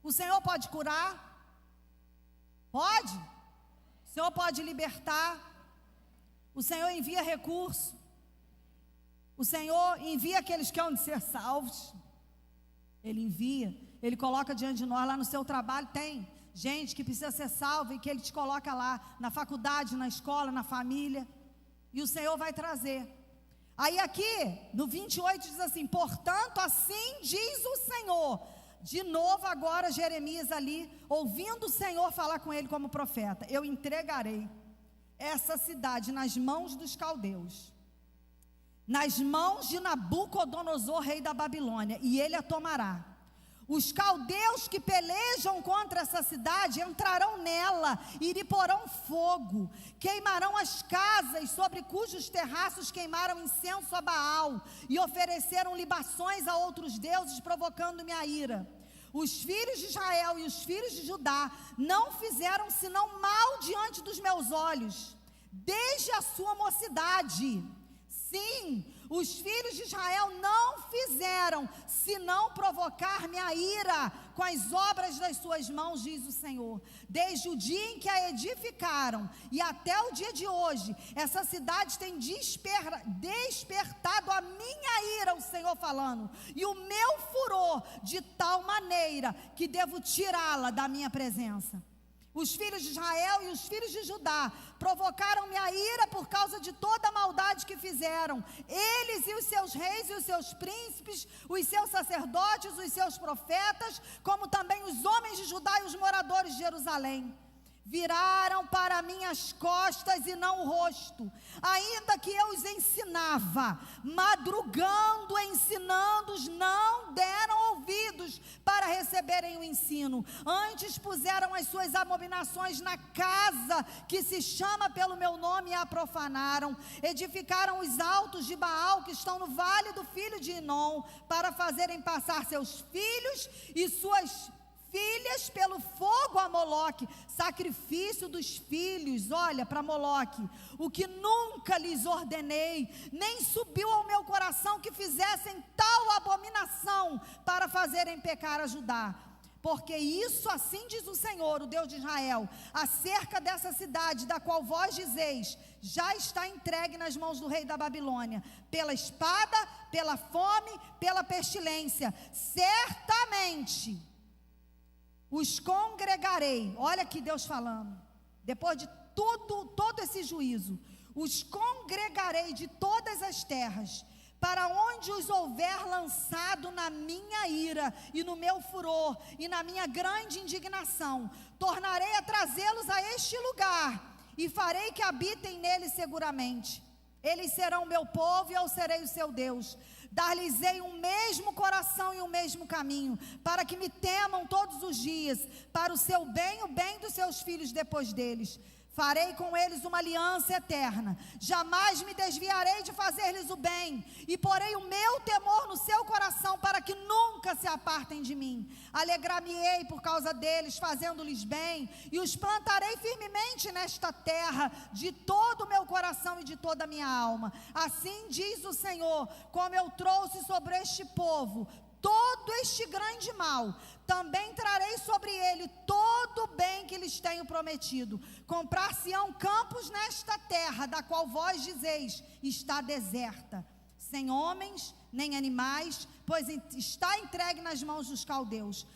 O Senhor pode curar? Pode? O Senhor pode libertar? O Senhor envia recurso? O Senhor envia aqueles que hão de ser salvos? Ele envia. Ele coloca diante de nós, lá no seu trabalho tem gente que precisa ser salva, e que Ele te coloca lá, na faculdade, na escola, na família, e o Senhor vai trazer. Aí aqui, no 28 diz assim, portanto assim diz o Senhor. De novo agora Jeremias ali, ouvindo o Senhor falar com ele como profeta, eu entregarei essa cidade nas mãos dos caldeus, nas mãos de Nabucodonosor, rei da Babilônia, e ele a tomará. Os caldeus que pelejam contra essa cidade entrarão nela e lhe porão fogo, queimarão as casas sobre cujos terraços queimaram incenso a Baal e ofereceram libações a outros deuses, provocando minha ira. Os filhos de Israel e os filhos de Judá não fizeram senão mal diante dos meus olhos, desde a sua mocidade. Sim, os filhos de Israel não fizeram senão provocar minha ira com as obras das suas mãos, diz o Senhor. Desde o dia em que a edificaram e até o dia de hoje, essa cidade tem despertado a minha ira, o Senhor falando, e o meu furor, de tal maneira que devo tirá-la da minha presença. Os filhos de Israel e os filhos de Judá provocaram minha ira por causa de toda a maldade que fizeram. Eles e os seus reis e os seus príncipes, os seus sacerdotes, os seus profetas, como também os homens de Judá e os moradores de Jerusalém. Viraram para minhas costas e não o rosto, ainda que eu os ensinava, madrugando, ensinando-os, não deram ouvidos para receberem o ensino. Antes puseram as suas abominações na casa que se chama pelo meu nome e a profanaram. Edificaram os altos de Baal que estão no vale do filho de Inom, para fazerem passar seus filhos e suas filhas pelo fogo a Moloque, sacrifício dos filhos, olha, para Moloque, o que nunca lhes ordenei, nem subiu ao meu coração que fizessem tal abominação para fazerem pecar a Judá. Porque isso assim diz o Senhor, o Deus de Israel, acerca dessa cidade, da qual vós dizeis, já está entregue nas mãos do rei da Babilônia, pela espada, pela fome, pela pestilência. Certamente os congregarei, olha aqui Deus falando, depois de todo esse juízo, os congregarei de todas as terras, para onde os houver lançado na minha ira, e no meu furor, e na minha grande indignação, tornarei a trazê-los a este lugar, e farei que habitem nele seguramente. Eles serão meu povo, e eu serei o seu Deus. Dar-lhes-ei um mesmo coração e um mesmo caminho, para que me temam todos os dias, para o seu bem e o bem dos seus filhos depois deles. Farei com eles uma aliança eterna, jamais me desviarei de fazer-lhes o bem, e porei o meu temor no seu coração, para que nunca se apartem de mim. Alegrar-me-ei por causa deles, fazendo-lhes bem, e os plantarei firmemente nesta terra, de todo o meu coração e de toda a minha alma. Assim diz o Senhor, como eu trouxe sobre este povo todo este grande mal, também trarei sobre ele todo o bem que lhes tenho prometido. Comprar-se-ão campos nesta terra, da qual vós dizeis, está deserta, sem homens nem animais, pois está entregue nas mãos dos caldeus.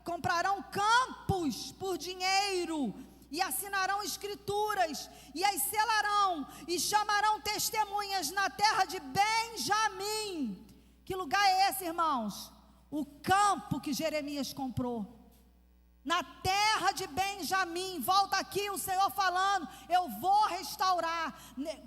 Comprarão campos por dinheiro, e assinarão escrituras, e as selarão, e chamarão testemunhas na terra de Benjamim. Que lugar é esse, irmãos? O campo que Jeremias comprou, na terra de Benjamim. Volta aqui o Senhor falando, eu vou restaurar,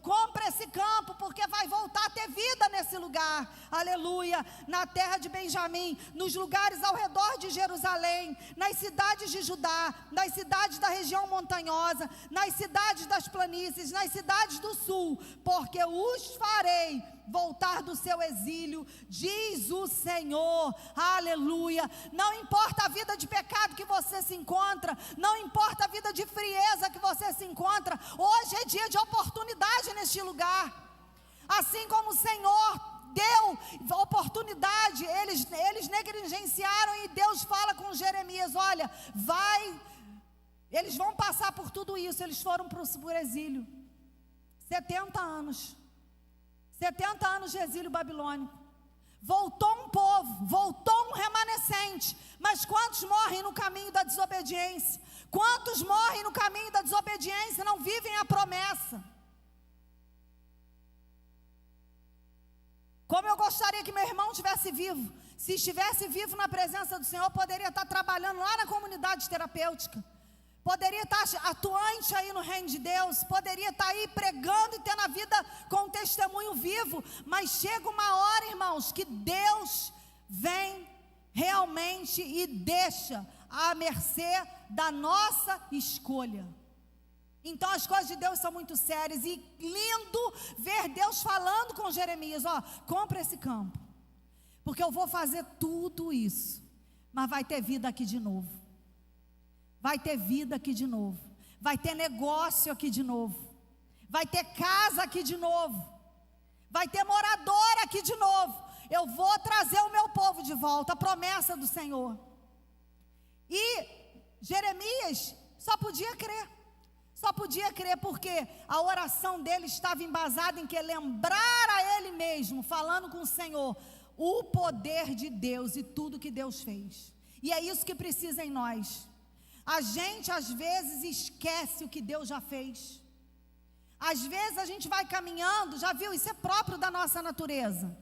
compra esse campo, porque vai voltar a ter vida nesse lugar, aleluia, na terra de Benjamim, nos lugares ao redor de Jerusalém, nas cidades de Judá, nas cidades da região montanhosa, nas cidades das planícies, nas cidades do sul, porque os farei voltar do seu exílio, diz o Senhor, aleluia. Não importa a vida de pecado que você se encontra, não importa a vida de frieza que você se encontra, hoje é dia de oportunidade neste lugar. Assim como o Senhor deu oportunidade, eles negligenciaram, e Deus fala com Jeremias, olha, eles vão passar por tudo isso. Eles foram para o exílio, 70 anos de exílio babilônico. Voltou um povo, voltou um remanescente, mas quantos morrem no caminho da desobediência? Quantos morrem no caminho da desobediência e não vivem a promessa? Como eu gostaria que meu irmão estivesse vivo. Se estivesse vivo na presença do Senhor, poderia estar trabalhando lá na comunidade terapêutica, poderia estar atuante aí no reino de Deus, poderia estar aí pregando e tendo a vida com um testemunho vivo, mas chega uma hora, irmãos, que Deus vem realmente e deixa à mercê da nossa escolha. Então as coisas de Deus são muito sérias, e lindo ver Deus falando com Jeremias, ó, compra esse campo, porque eu vou fazer tudo isso, mas vai ter vida aqui de novo. Vai ter vida aqui de novo, vai ter negócio aqui de novo, vai ter casa aqui de novo, vai ter morador aqui de novo. Eu vou trazer o meu povo de volta, a promessa do Senhor. E Jeremias só podia crer, porque a oração dele estava embasada em que lembrar a ele mesmo, falando com o Senhor, o poder de Deus e tudo que Deus fez. E é isso que precisa em nós. A gente às vezes esquece o que Deus já fez. Às vezes a gente vai caminhando, já viu, isso é próprio da nossa natureza.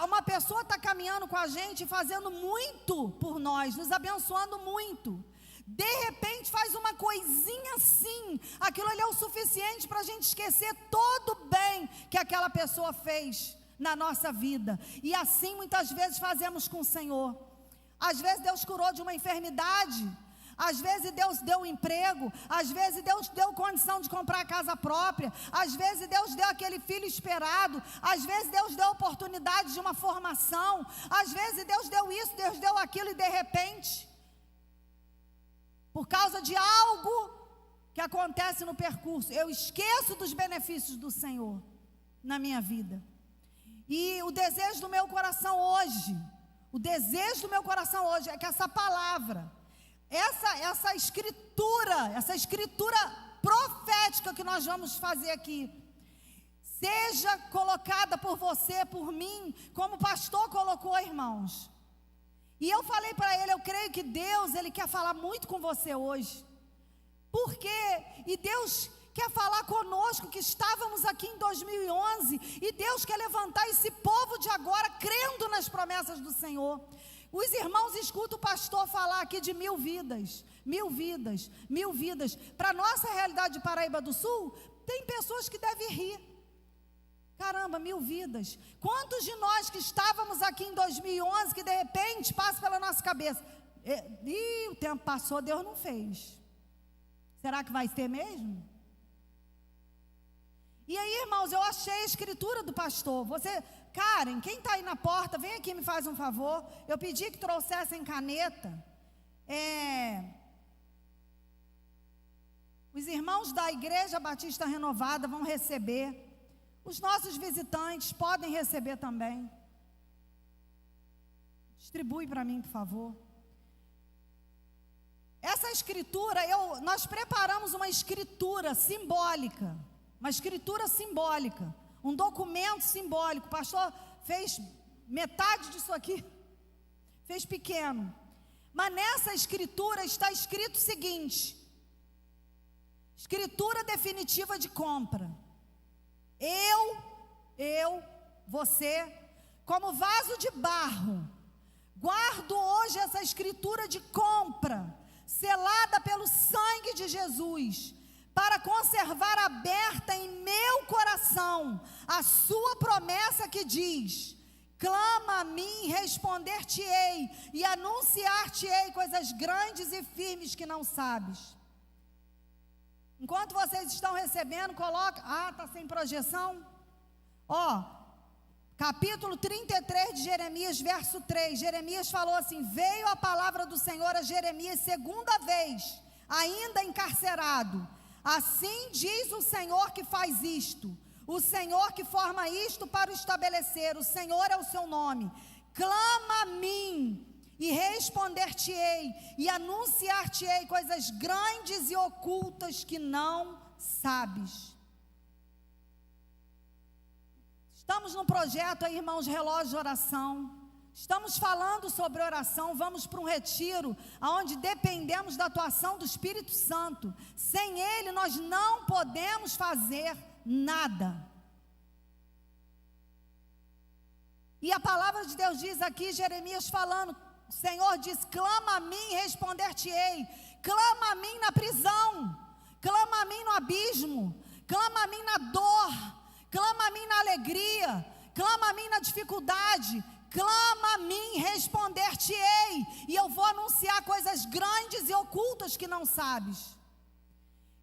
Uma pessoa está caminhando com a gente, fazendo muito por nós, nos abençoando muito. De repente faz uma coisinha assim, aquilo ali é o suficiente para a gente esquecer todo o bem que aquela pessoa fez na nossa vida. E assim muitas vezes fazemos com o Senhor. Às vezes Deus curou de uma enfermidade, às vezes Deus deu um emprego, às vezes Deus deu condição de comprar a casa própria, às vezes Deus deu aquele filho esperado, às vezes Deus deu oportunidade de uma formação, às vezes Deus deu isso, Deus deu aquilo, e de repente por causa de algo que acontece no percurso, eu esqueço dos benefícios do Senhor na minha vida. E o desejo do meu coração hoje, é que essa palavra, essa escritura profética que nós vamos fazer aqui, seja colocada por você, por mim, como o pastor colocou, irmãos. E eu falei para ele, eu creio que Deus, Ele quer falar muito com você hoje. Por quê? E Deus quer falar conosco, que estávamos aqui em 2011, e Deus quer levantar esse povo de agora, crendo nas promessas do Senhor. Os irmãos escutam o pastor falar aqui de 1000 vidas, 1000 vidas, 1000 vidas. Para a nossa realidade de Paraíba do Sul, tem pessoas que devem rir. Caramba, 1000 vidas. Quantos de nós que estávamos aqui em 2011, que de repente passa pela nossa cabeça, o tempo passou, Deus não fez. Será que vai ter mesmo? E aí, irmãos, eu achei a escritura do pastor. Karen, quem está aí na porta, vem aqui, me faz um favor. Eu pedi que trouxessem caneta. Os irmãos da Igreja Batista Renovada vão receber. Os nossos visitantes podem receber também. Distribui para mim, por favor. Essa escritura, nós preparamos uma escritura simbólica, um documento simbólico. O pastor fez metade disso aqui, fez pequeno, mas nessa escritura está escrito o seguinte: escritura definitiva de compra. Você, como vaso de barro, guardo hoje essa escritura de compra, selada pelo sangue de Jesus, para conservar aberta em meu coração a sua promessa que diz: clama a mim, responder-te-ei, e anunciar-te-ei coisas grandes e firmes que não sabes. Enquanto vocês estão recebendo, coloca, está sem projeção? Capítulo 33 de Jeremias, verso 3, Jeremias falou assim: veio a palavra do Senhor a Jeremias segunda vez, ainda encarcerado. Assim diz o Senhor que faz isto, o Senhor que forma isto para o estabelecer, o Senhor é o seu nome. Clama a mim e responder-te-ei, e anunciar-te-ei coisas grandes e ocultas que não sabes. Estamos num projeto aí, irmãos, relógio de oração. Estamos falando sobre oração. Vamos para um retiro onde dependemos da atuação do Espírito Santo. Sem Ele nós não podemos fazer nada. E a palavra de Deus diz aqui, Jeremias falando, o Senhor diz: clama a mim e responder-te-ei. Clama a mim na prisão, clama a mim no abismo, clama a mim na dor, clama a mim na alegria, clama a mim na dificuldade, clama a mim, responder-te-ei, e eu vou anunciar coisas grandes e ocultas que não sabes.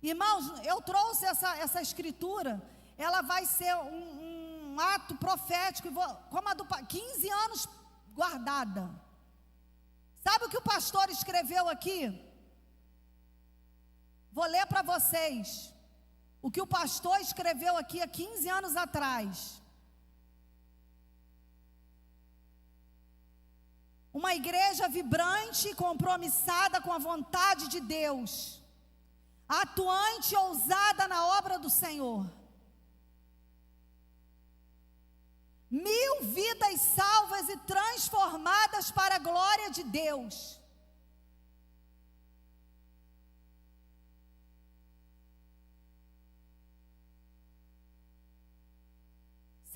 Irmãos, eu trouxe essa escritura, ela vai ser um ato profético, como a do 15 anos guardada. Sabe o que o pastor escreveu aqui? Vou ler para vocês o que o pastor escreveu aqui há 15 anos atrás. Uma igreja vibrante e compromissada com a vontade de Deus, atuante e ousada na obra do Senhor. 1000 vidas salvas e transformadas para a glória de Deus.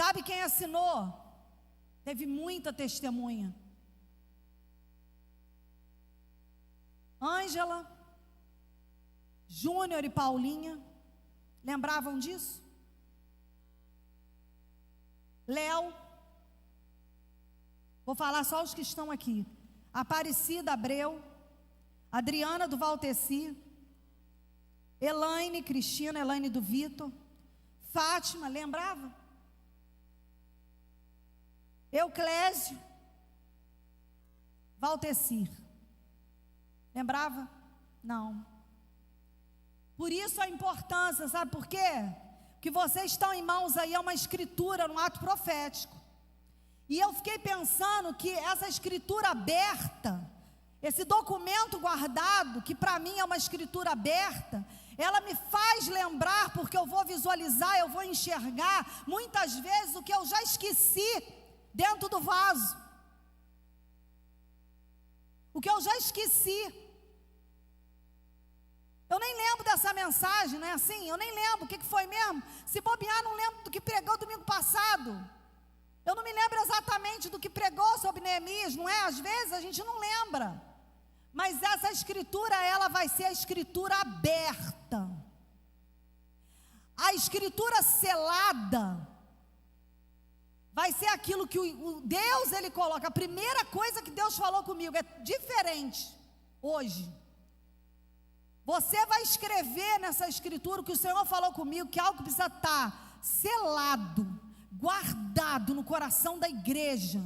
Sabe quem assinou? Teve muita testemunha. Ângela, Júnior e Paulinha. Lembravam disso? Léo. Vou falar só os que estão aqui. Aparecida Abreu, Adriana do Valteci, Elaine Cristina, Elaine do Vitor, Fátima, lembrava? Euclésio, Valtecir, lembrava? Não. Por isso a importância, sabe por quê? Que vocês estão em mãos aí, é uma escritura, um ato profético. E eu fiquei pensando que essa escritura aberta, esse documento guardado, que para mim é uma escritura aberta, ela me faz lembrar, porque eu vou visualizar, eu vou enxergar, muitas vezes o que eu já esqueci dentro do vaso. O que eu já esqueci. Eu nem lembro dessa mensagem, não é assim? Eu nem lembro o que foi mesmo. Se bobear, não lembro do que pregou domingo passado. Eu não me lembro exatamente do que pregou sobre Neemias, não é? Às vezes a gente não lembra. Mas essa escritura, ela vai ser a escritura aberta. A escritura selada vai ser aquilo que o Deus, ele coloca. A primeira coisa que Deus falou comigo é diferente hoje. Você vai escrever nessa escritura o que o Senhor falou comigo, que é algo que precisa estar selado, guardado no coração da igreja.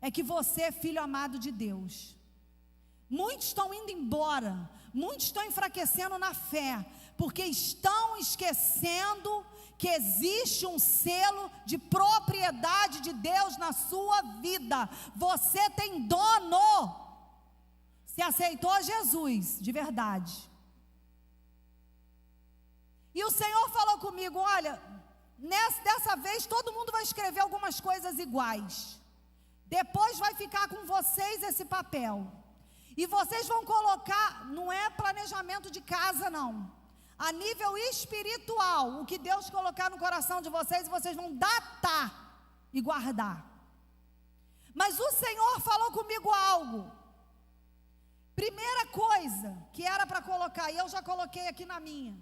É que você é filho amado de Deus. Muitos estão indo embora, muitos estão enfraquecendo na fé, porque estão esquecendo que existe um selo de propriedade de Deus na sua vida. Você tem dono. Se aceitou Jesus, de verdade. E o Senhor falou comigo, olha, dessa vez todo mundo vai escrever algumas coisas iguais. Depois vai ficar com vocês esse papel. E vocês vão colocar, não é planejamento de casa não. A nível espiritual, o que Deus colocar no coração de vocês vão datar e guardar. Mas o Senhor falou comigo algo. Primeira coisa que era para colocar, e eu já coloquei aqui na minha.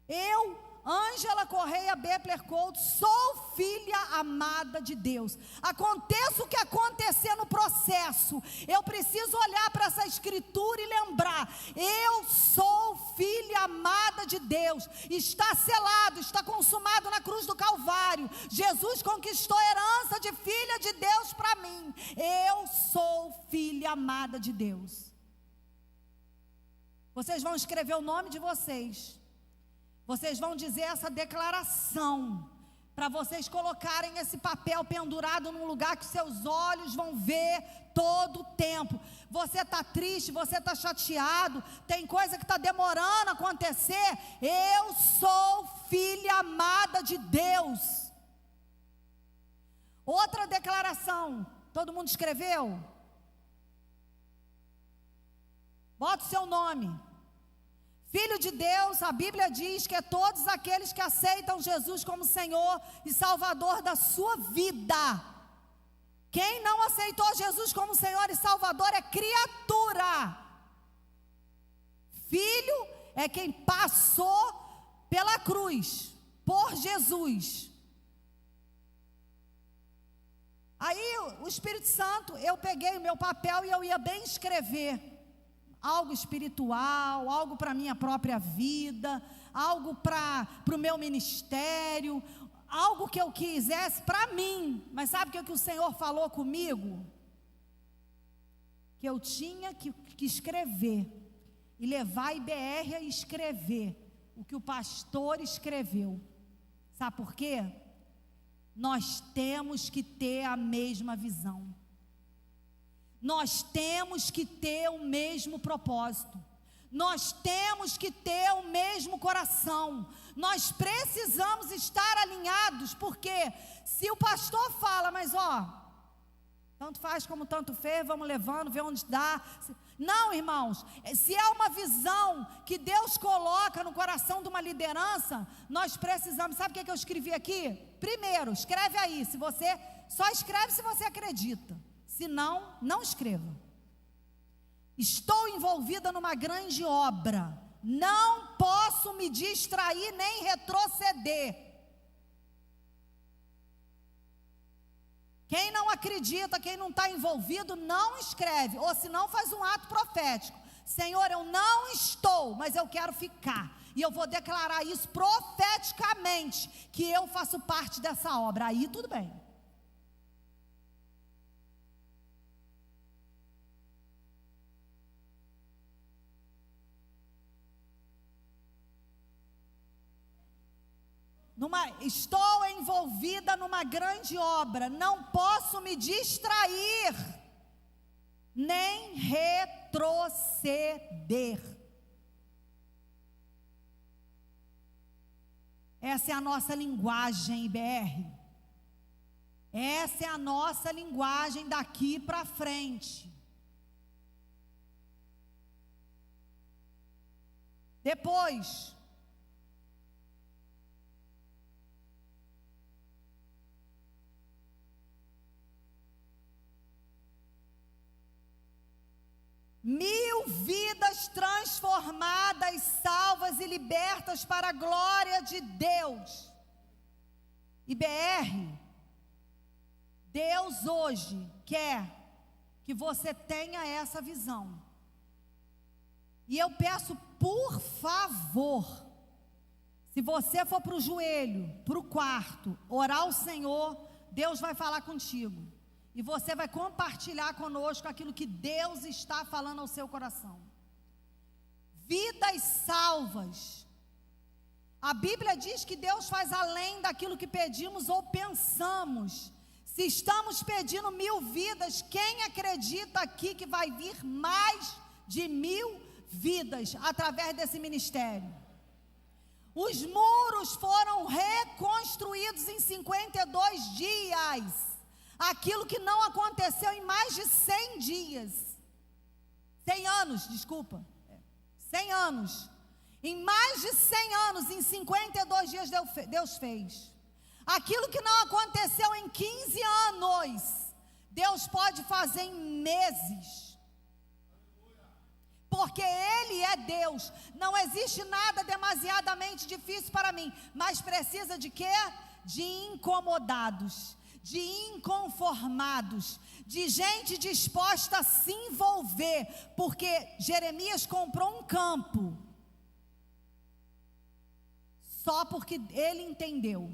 Eu, Ângela Correia Bepler Couto, sou filha amada de Deus. Aconteça o que acontecer no processo, eu preciso olhar para essa escritura e lembrar: eu sou filha amada de Deus. Está selado, está consumado na cruz do Calvário. Jesus conquistou a herança de filha de Deus para mim. Eu sou filha amada de Deus. Vocês vão escrever o nome de vocês. Vocês vão dizer essa declaração, para vocês colocarem esse papel pendurado num lugar que seus olhos vão ver todo o tempo. Você está triste, você está chateado, tem coisa que está demorando a acontecer. Eu sou filha amada de Deus. Outra declaração, todo mundo escreveu? Bota o seu nome. Filho de Deus, a Bíblia diz que é todos aqueles que aceitam Jesus como Senhor e Salvador da sua vida. Quem não aceitou Jesus como Senhor e Salvador é criatura. Filho é quem passou pela cruz, por Jesus. Aí o Espírito Santo, eu peguei o meu papel e eu ia bem escrever algo espiritual, algo para a minha própria vida, algo para o meu ministério, algo que eu quisesse para mim. Mas sabe o que o Senhor falou comigo? Que eu tinha que escrever, e levar a IBR a escrever o que o pastor escreveu. Sabe por quê? Nós temos que ter a mesma visão. Nós temos que ter o mesmo propósito. Nós temos que ter o mesmo coração. Nós precisamos estar alinhados, porque se o pastor fala, mas tanto faz como tanto fez, vamos levando, vê onde dá. Não, irmãos, se é uma visão que Deus coloca no coração de uma liderança, nós precisamos. Sabe o que eu escrevi aqui? Primeiro, escreve aí, só escreve se você acredita. Se não, não escreva. Estou envolvida numa grande obra. Não posso me distrair nem retroceder. Quem não acredita, quem não está envolvido, não escreve. Ou se não, faz um ato profético. Senhor, eu não estou, mas eu quero ficar. E eu vou declarar isso profeticamente, que eu faço parte dessa obra. Aí tudo bem. estou envolvida numa grande obra, não posso me distrair, nem retroceder. Essa é a nossa linguagem, IBR. Essa é a nossa linguagem daqui para frente. Depois, mil vidas transformadas, salvas e libertas para a glória de Deus. IBR, Deus hoje quer que você tenha essa visão. E eu peço, por favor, se você for para o joelho, para o quarto, orar ao Senhor, Deus vai falar contigo. E você vai compartilhar conosco aquilo que Deus está falando ao seu coração. Vidas salvas. A Bíblia diz que Deus faz além daquilo que pedimos ou pensamos. Se estamos pedindo 1000 vidas, quem acredita aqui que vai vir mais de 1000 vidas através desse ministério? Os muros foram reconstruídos em 52 dias. Aquilo que não aconteceu em mais de 100 dias. 100 anos, desculpa. 100 anos. Em mais de 100 anos, em 52 dias Deus fez. Aquilo que não aconteceu em 15 anos, Deus pode fazer em meses. Porque Ele é Deus. Não existe nada demasiadamente difícil para mim. Mas precisa de quê? De incomodados, de inconformados, de gente disposta a se envolver. Porque Jeremias comprou um campo. Só porque ele entendeu.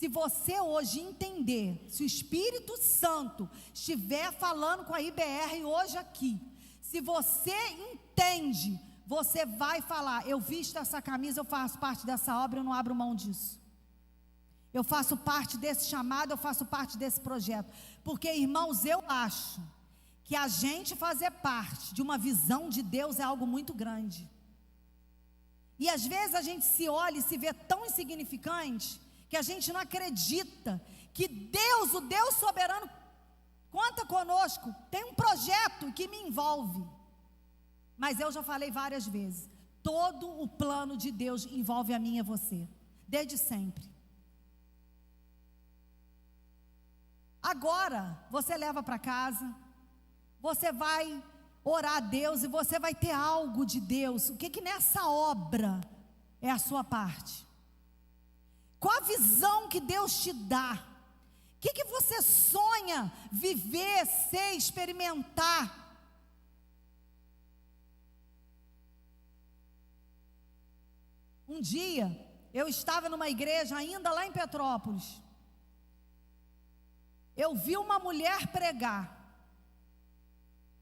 Se você hoje entender, se o Espírito Santo estiver falando com a IBR hoje aqui, se você entende, você vai falar: eu visto essa camisa, eu faço parte dessa obra, eu não abro mão disso. Eu faço parte desse chamado, eu faço parte desse projeto. Porque, irmãos, eu acho que a gente fazer parte de uma visão de Deus é algo muito grande. E às vezes a gente se olha e se vê tão insignificante que a gente não acredita que Deus, o Deus soberano, conta conosco, tem um projeto que me envolve. Mas eu já falei várias vezes, todo o plano de Deus envolve a mim e a você, desde sempre. Agora, você leva para casa, você vai orar a Deus e você vai ter algo de Deus. O que nessa obra é a sua parte? Qual a visão que Deus te dá? O que você sonha viver, ser, experimentar? Um dia, eu estava numa igreja ainda lá em Petrópolis. Eu vi uma mulher pregar.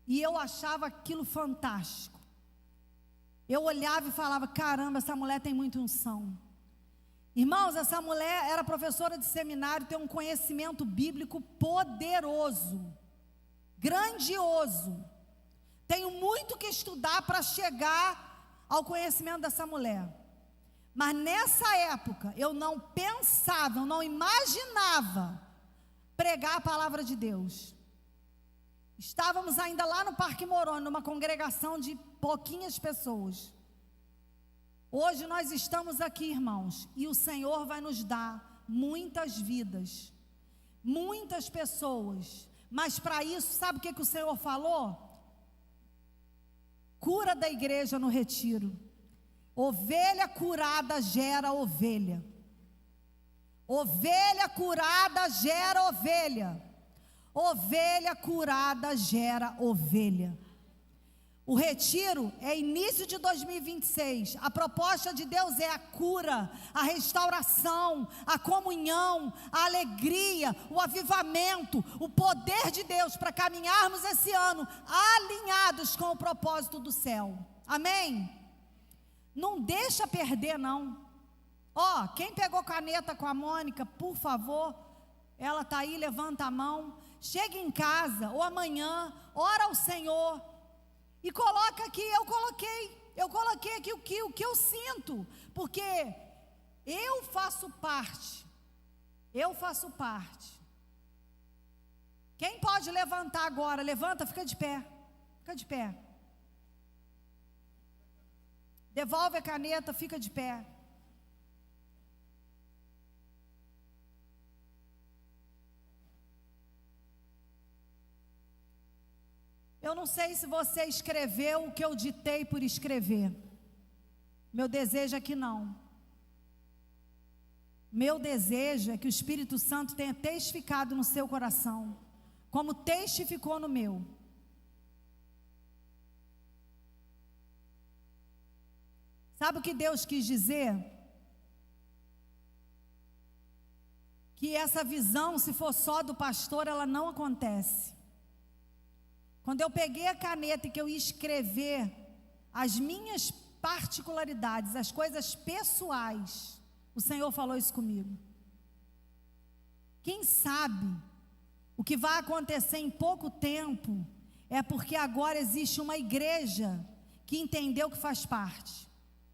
E eu achava aquilo fantástico. Eu olhava e falava: caramba, essa mulher tem muita unção. Irmãos, essa mulher era professora de seminário, tem um conhecimento bíblico poderoso, grandioso. Tenho muito que estudar para chegar ao conhecimento dessa mulher. Mas nessa época, eu não pensava, eu não imaginava pregar a palavra de Deus. Estávamos ainda lá no Parque Moroni, numa congregação de pouquinhas pessoas. Hoje nós estamos aqui, irmãos, e o Senhor vai nos dar muitas vidas, muitas pessoas. Mas para isso, sabe o que o Senhor falou? Cura da igreja no retiro. Ovelha curada gera ovelha. Ovelha curada gera ovelha. Ovelha curada gera ovelha. O retiro é início de 2026. A proposta de Deus é a cura, a restauração, a comunhão, a alegria, o avivamento, o poder de Deus para caminharmos esse ano alinhados com o propósito do céu. Amém? Não deixa perder, não. Ó, quem pegou caneta com a Mônica, por favor, ela está aí, levanta a mão. Chega em casa, ou amanhã, ora ao Senhor e coloca aqui, eu coloquei aqui o que eu sinto, porque eu faço parte. Quem pode levantar agora? Levanta, fica de pé. Devolve a caneta, fica de pé. Eu não sei se você escreveu o que eu ditei por escrever. Meu desejo é que não. Meu desejo é que o Espírito Santo tenha testificado no seu coração, como testificou no meu. Sabe o que Deus quis dizer? Que essa visão, se for só do pastor, ela não acontece. Quando eu peguei a caneta e que eu ia escrever as minhas particularidades, as coisas pessoais, o Senhor falou isso comigo. Quem sabe o que vai acontecer em pouco tempo é porque agora existe uma igreja que entendeu que faz parte,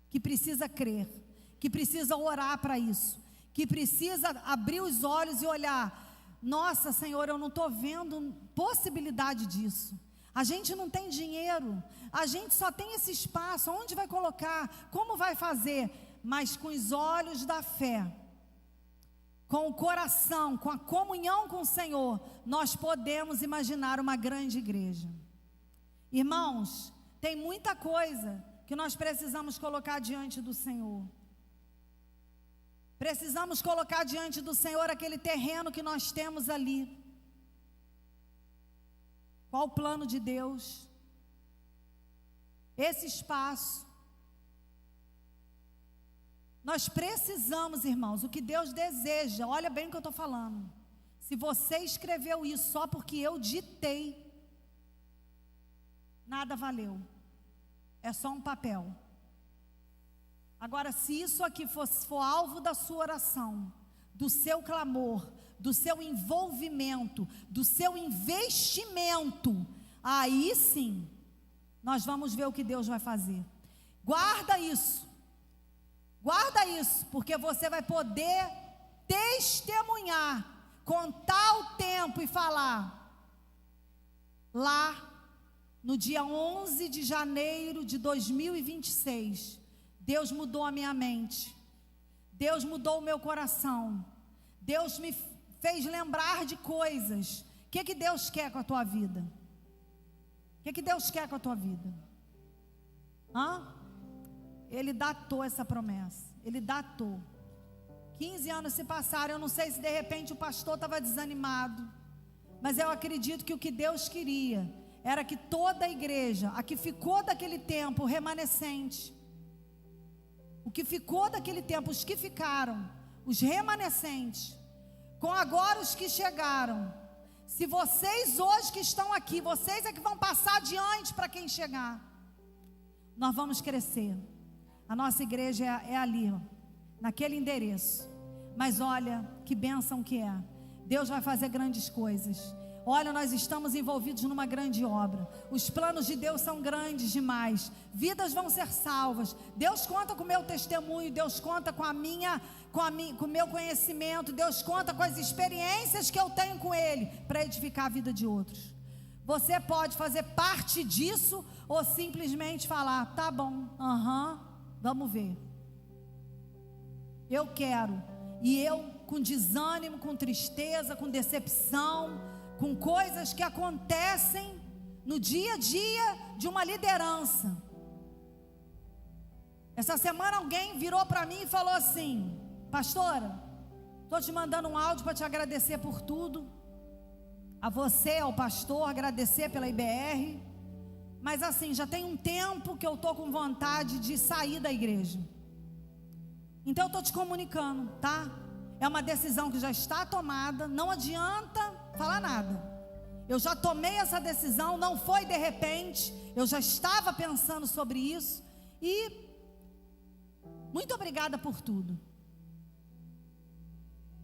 que precisa crer, que precisa orar para isso, que precisa abrir os olhos e olhar. Nossa, Senhor, eu não estou vendo possibilidade disso. A gente não tem dinheiro, a gente só tem esse espaço, onde vai colocar, como vai fazer? Mas com os olhos da fé, com o coração, com a comunhão com o Senhor, nós podemos imaginar uma grande igreja. Irmãos, tem muita coisa que nós precisamos colocar diante do Senhor. Precisamos colocar diante do Senhor aquele terreno que nós temos ali. Qual o plano de Deus? Esse espaço. Nós precisamos, irmãos, o que Deus deseja. Olha bem o que eu estou falando. Se você escreveu isso só porque eu ditei, nada valeu. É só um papel. Agora, se isso aqui for alvo da sua oração, do seu clamor, do seu envolvimento, do seu investimento, aí sim, nós vamos ver o que Deus vai fazer. Guarda isso, porque você vai poder testemunhar, contar o tempo e falar, lá no dia 11 de janeiro de 2026, Deus mudou a minha mente, Deus mudou o meu coração, Deus me fez lembrar de coisas. O que Deus quer com a tua vida? O que Deus quer com a tua vida? Ele datou essa promessa, Ele datou. 15 anos se passaram, eu não sei se de repente o pastor estava desanimado, mas eu acredito que o que Deus queria era que toda a igreja, a que ficou daquele tempo, o remanescente, o que ficou daquele tempo, os que ficaram, os remanescentes, com agora os que chegaram, se vocês hoje que estão aqui, vocês é que vão passar adiante para quem chegar, nós vamos crescer. A nossa igreja é ali, ó, naquele endereço. Mas olha que bênção que é. Deus vai fazer grandes coisas. Olha, nós estamos envolvidos numa grande obra. Os planos de Deus são grandes demais. Vidas vão ser salvas. Deus conta com o meu testemunho. Deus conta com o meu conhecimento. Deus conta com as experiências que eu tenho com Ele para edificar a vida de outros. Você pode fazer parte disso ou simplesmente falar, tá bom, vamos ver. Eu quero. E eu, com desânimo, com tristeza, com decepção, com coisas que acontecem no dia a dia de uma liderança. Essa semana alguém virou para mim e falou assim, pastora, estou te mandando um áudio para te agradecer por tudo, a você, ao pastor, agradecer pela IBR, mas assim, já tem um tempo que eu estou com vontade de sair da igreja, então eu estou te comunicando, tá? É uma decisão que já está tomada, não adianta falar nada. Eu já tomei essa decisão, não foi de repente, eu já estava pensando sobre isso. E muito obrigada por tudo.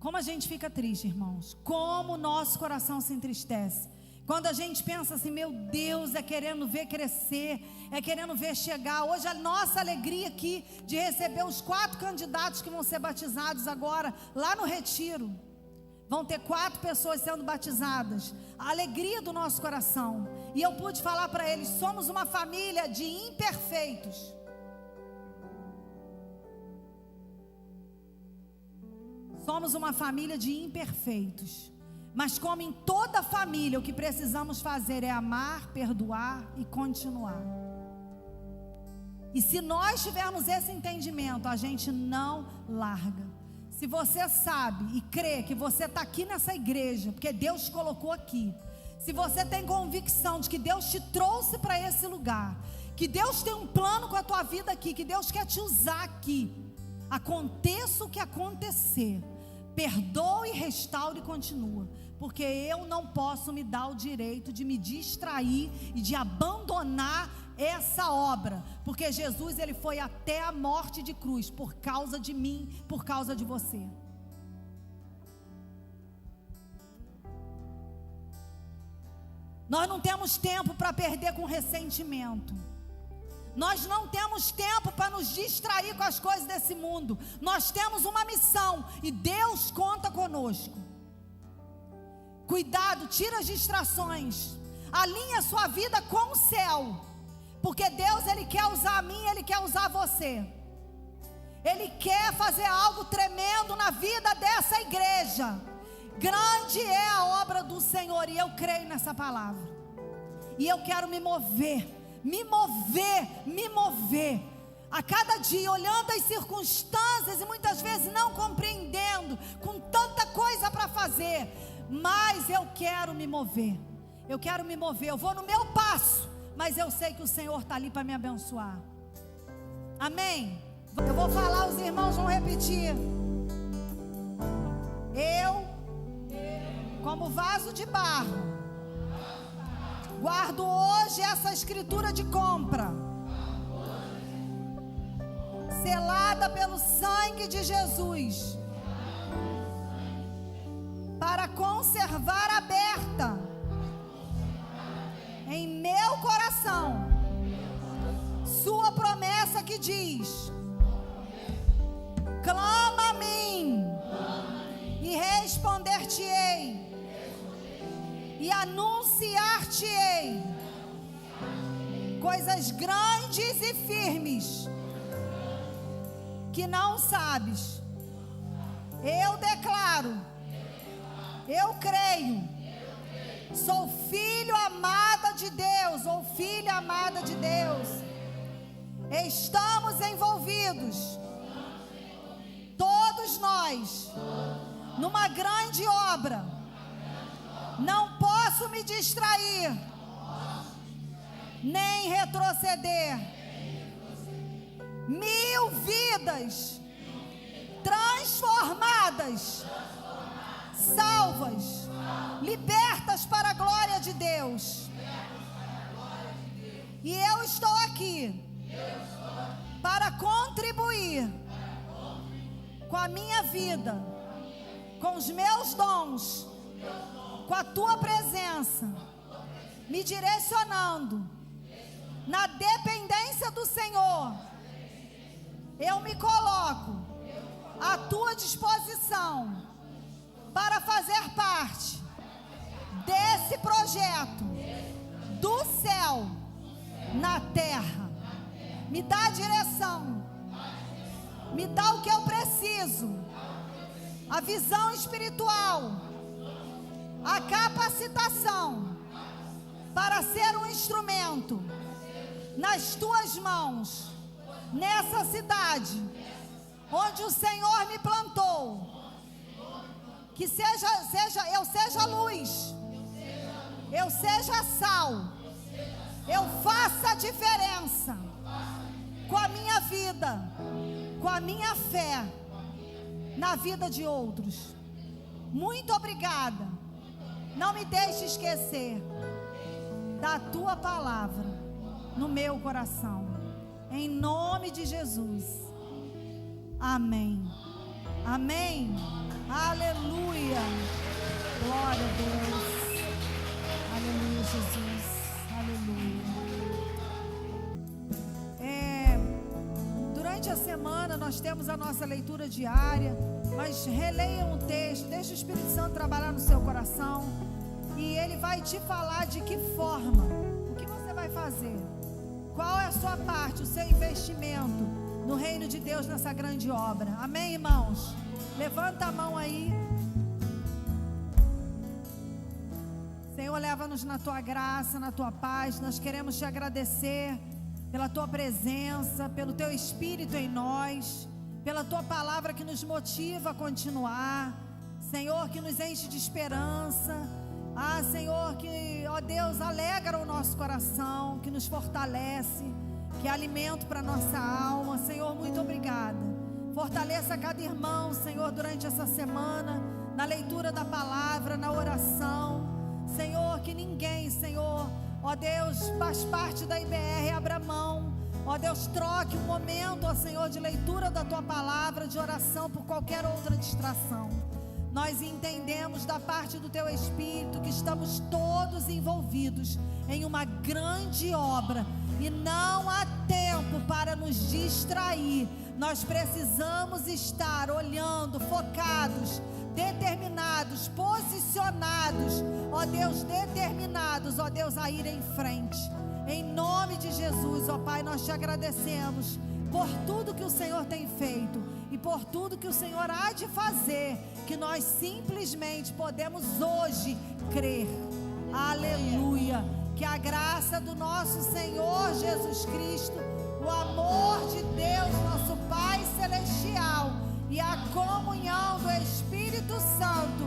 Como a gente fica triste, irmãos. Como o nosso coração se entristece. Quando a gente pensa assim, meu Deus, é querendo ver crescer, é querendo ver chegar. Hoje a nossa alegria aqui de receber os 4 candidatos que vão ser batizados agora, lá no retiro. Vão ter 4 pessoas sendo batizadas. A alegria do nosso coração. E eu pude falar para eles, somos uma família de imperfeitos. Somos uma família de imperfeitos. Mas como em toda família, o que precisamos fazer é amar, perdoar e continuar. E se nós tivermos esse entendimento, a gente não larga. Se você sabe e crê que você está aqui nessa igreja, porque Deus te colocou aqui. Se você tem convicção de que Deus te trouxe para esse lugar, que Deus tem um plano com a tua vida aqui, que Deus quer te usar aqui, aconteça o que acontecer, perdoe, restaure e continua. Porque eu não posso me dar o direito de me distrair e de abandonar essa obra. Porque Jesus, ele foi até a morte de cruz por causa de mim, por causa de você. Nós não temos tempo para perder com ressentimento. Nós não temos tempo para nos distrair com as coisas desse mundo. Nós temos uma missão e Deus conta conosco. Cuidado, tira as distrações. Alinha a sua vida com o céu. Porque Deus, ele quer usar a mim, ele quer usar você. Ele quer fazer algo tremendo na vida dessa igreja. Grande é a obra do Senhor e eu creio nessa palavra. E eu quero me mover. A cada dia, olhando as circunstâncias e muitas vezes não compreendendo, com tanta coisa para fazer, mas eu quero me mover. Eu vou no meu passo, mas eu sei que o Senhor está ali para me abençoar. Amém? Eu vou falar, os irmãos vão repetir. Eu, como vaso de barro, guardo hoje essa escritura de compra, selada pelo sangue de Jesus, para conservar aberta em meu coração sua promessa que diz: clama a mim e responder-te-ei e anunciar-te-ei coisas grandes e firmes que não sabes. Eu declaro, eu creio, sou filho amada de Deus, ou filha amada de Deus. Estamos envolvidos, todos nós, numa grande obra. Não posso me distrair, nem retroceder. 1000 vidas transformadas, salvas, libertas para a glória de Deus. E eu estou aqui para contribuir com a minha vida, com os meus dons, com a tua presença, me direcionando na dependência do Senhor. Eu me coloco à tua disposição para fazer parte desse projeto do céu na terra. Me dá a direção, me dá o que eu preciso, a visão espiritual, a capacitação para ser um instrumento nas tuas mãos, nessa cidade onde o Senhor me plantou. Que eu seja luz, eu seja sal, eu faça a diferença com a minha vida, com a minha fé na vida de outros. Muito obrigada. Não me deixe esquecer da tua palavra no meu coração, em nome de Jesus. Amém. Amém. Aleluia. Glória a Deus. Aleluia, Jesus. Aleluia. Durante a semana nós temos a nossa leitura diária, mas releiam o texto, deixa o Espírito Santo trabalhar no seu coração e ele vai te falar de que forma, o que você vai fazer, qual é a sua parte, o seu investimento no reino de Deus nessa grande obra. Amém, irmãos? Levanta a mão aí. Senhor, leva-nos na tua graça, na tua paz. Nós queremos te agradecer pela tua presença, pelo teu Espírito em nós, pela tua palavra que nos motiva a continuar, Senhor, que nos enche de esperança. Senhor, que, ó Deus, alegra o nosso coração, que nos fortalece, que é alimento para nossa alma. Senhor, muito obrigada. Fortaleça cada irmão, Senhor, durante essa semana, na leitura da palavra, na oração. Senhor, que ninguém, Senhor, ó Deus, faz parte da IBR, abra mão, ó Deus, troque um momento, ó Senhor, de leitura da tua palavra, de oração, por qualquer outra distração. Nós entendemos da parte do teu Espírito que estamos todos envolvidos em uma grande obra e não há tempo para nos distrair. Nós precisamos estar olhando, focados, determinados, posicionados, ó Deus, determinados, ó Deus, a ir em frente. Em nome de Jesus, ó Pai, nós te agradecemos por tudo que o Senhor tem feito e por tudo que o Senhor há de fazer, que nós simplesmente podemos hoje crer. Aleluia. Que a graça do nosso Senhor Jesus Cristo, o amor de Deus, nosso Pai Celestial, e a comunhão do Espírito Santo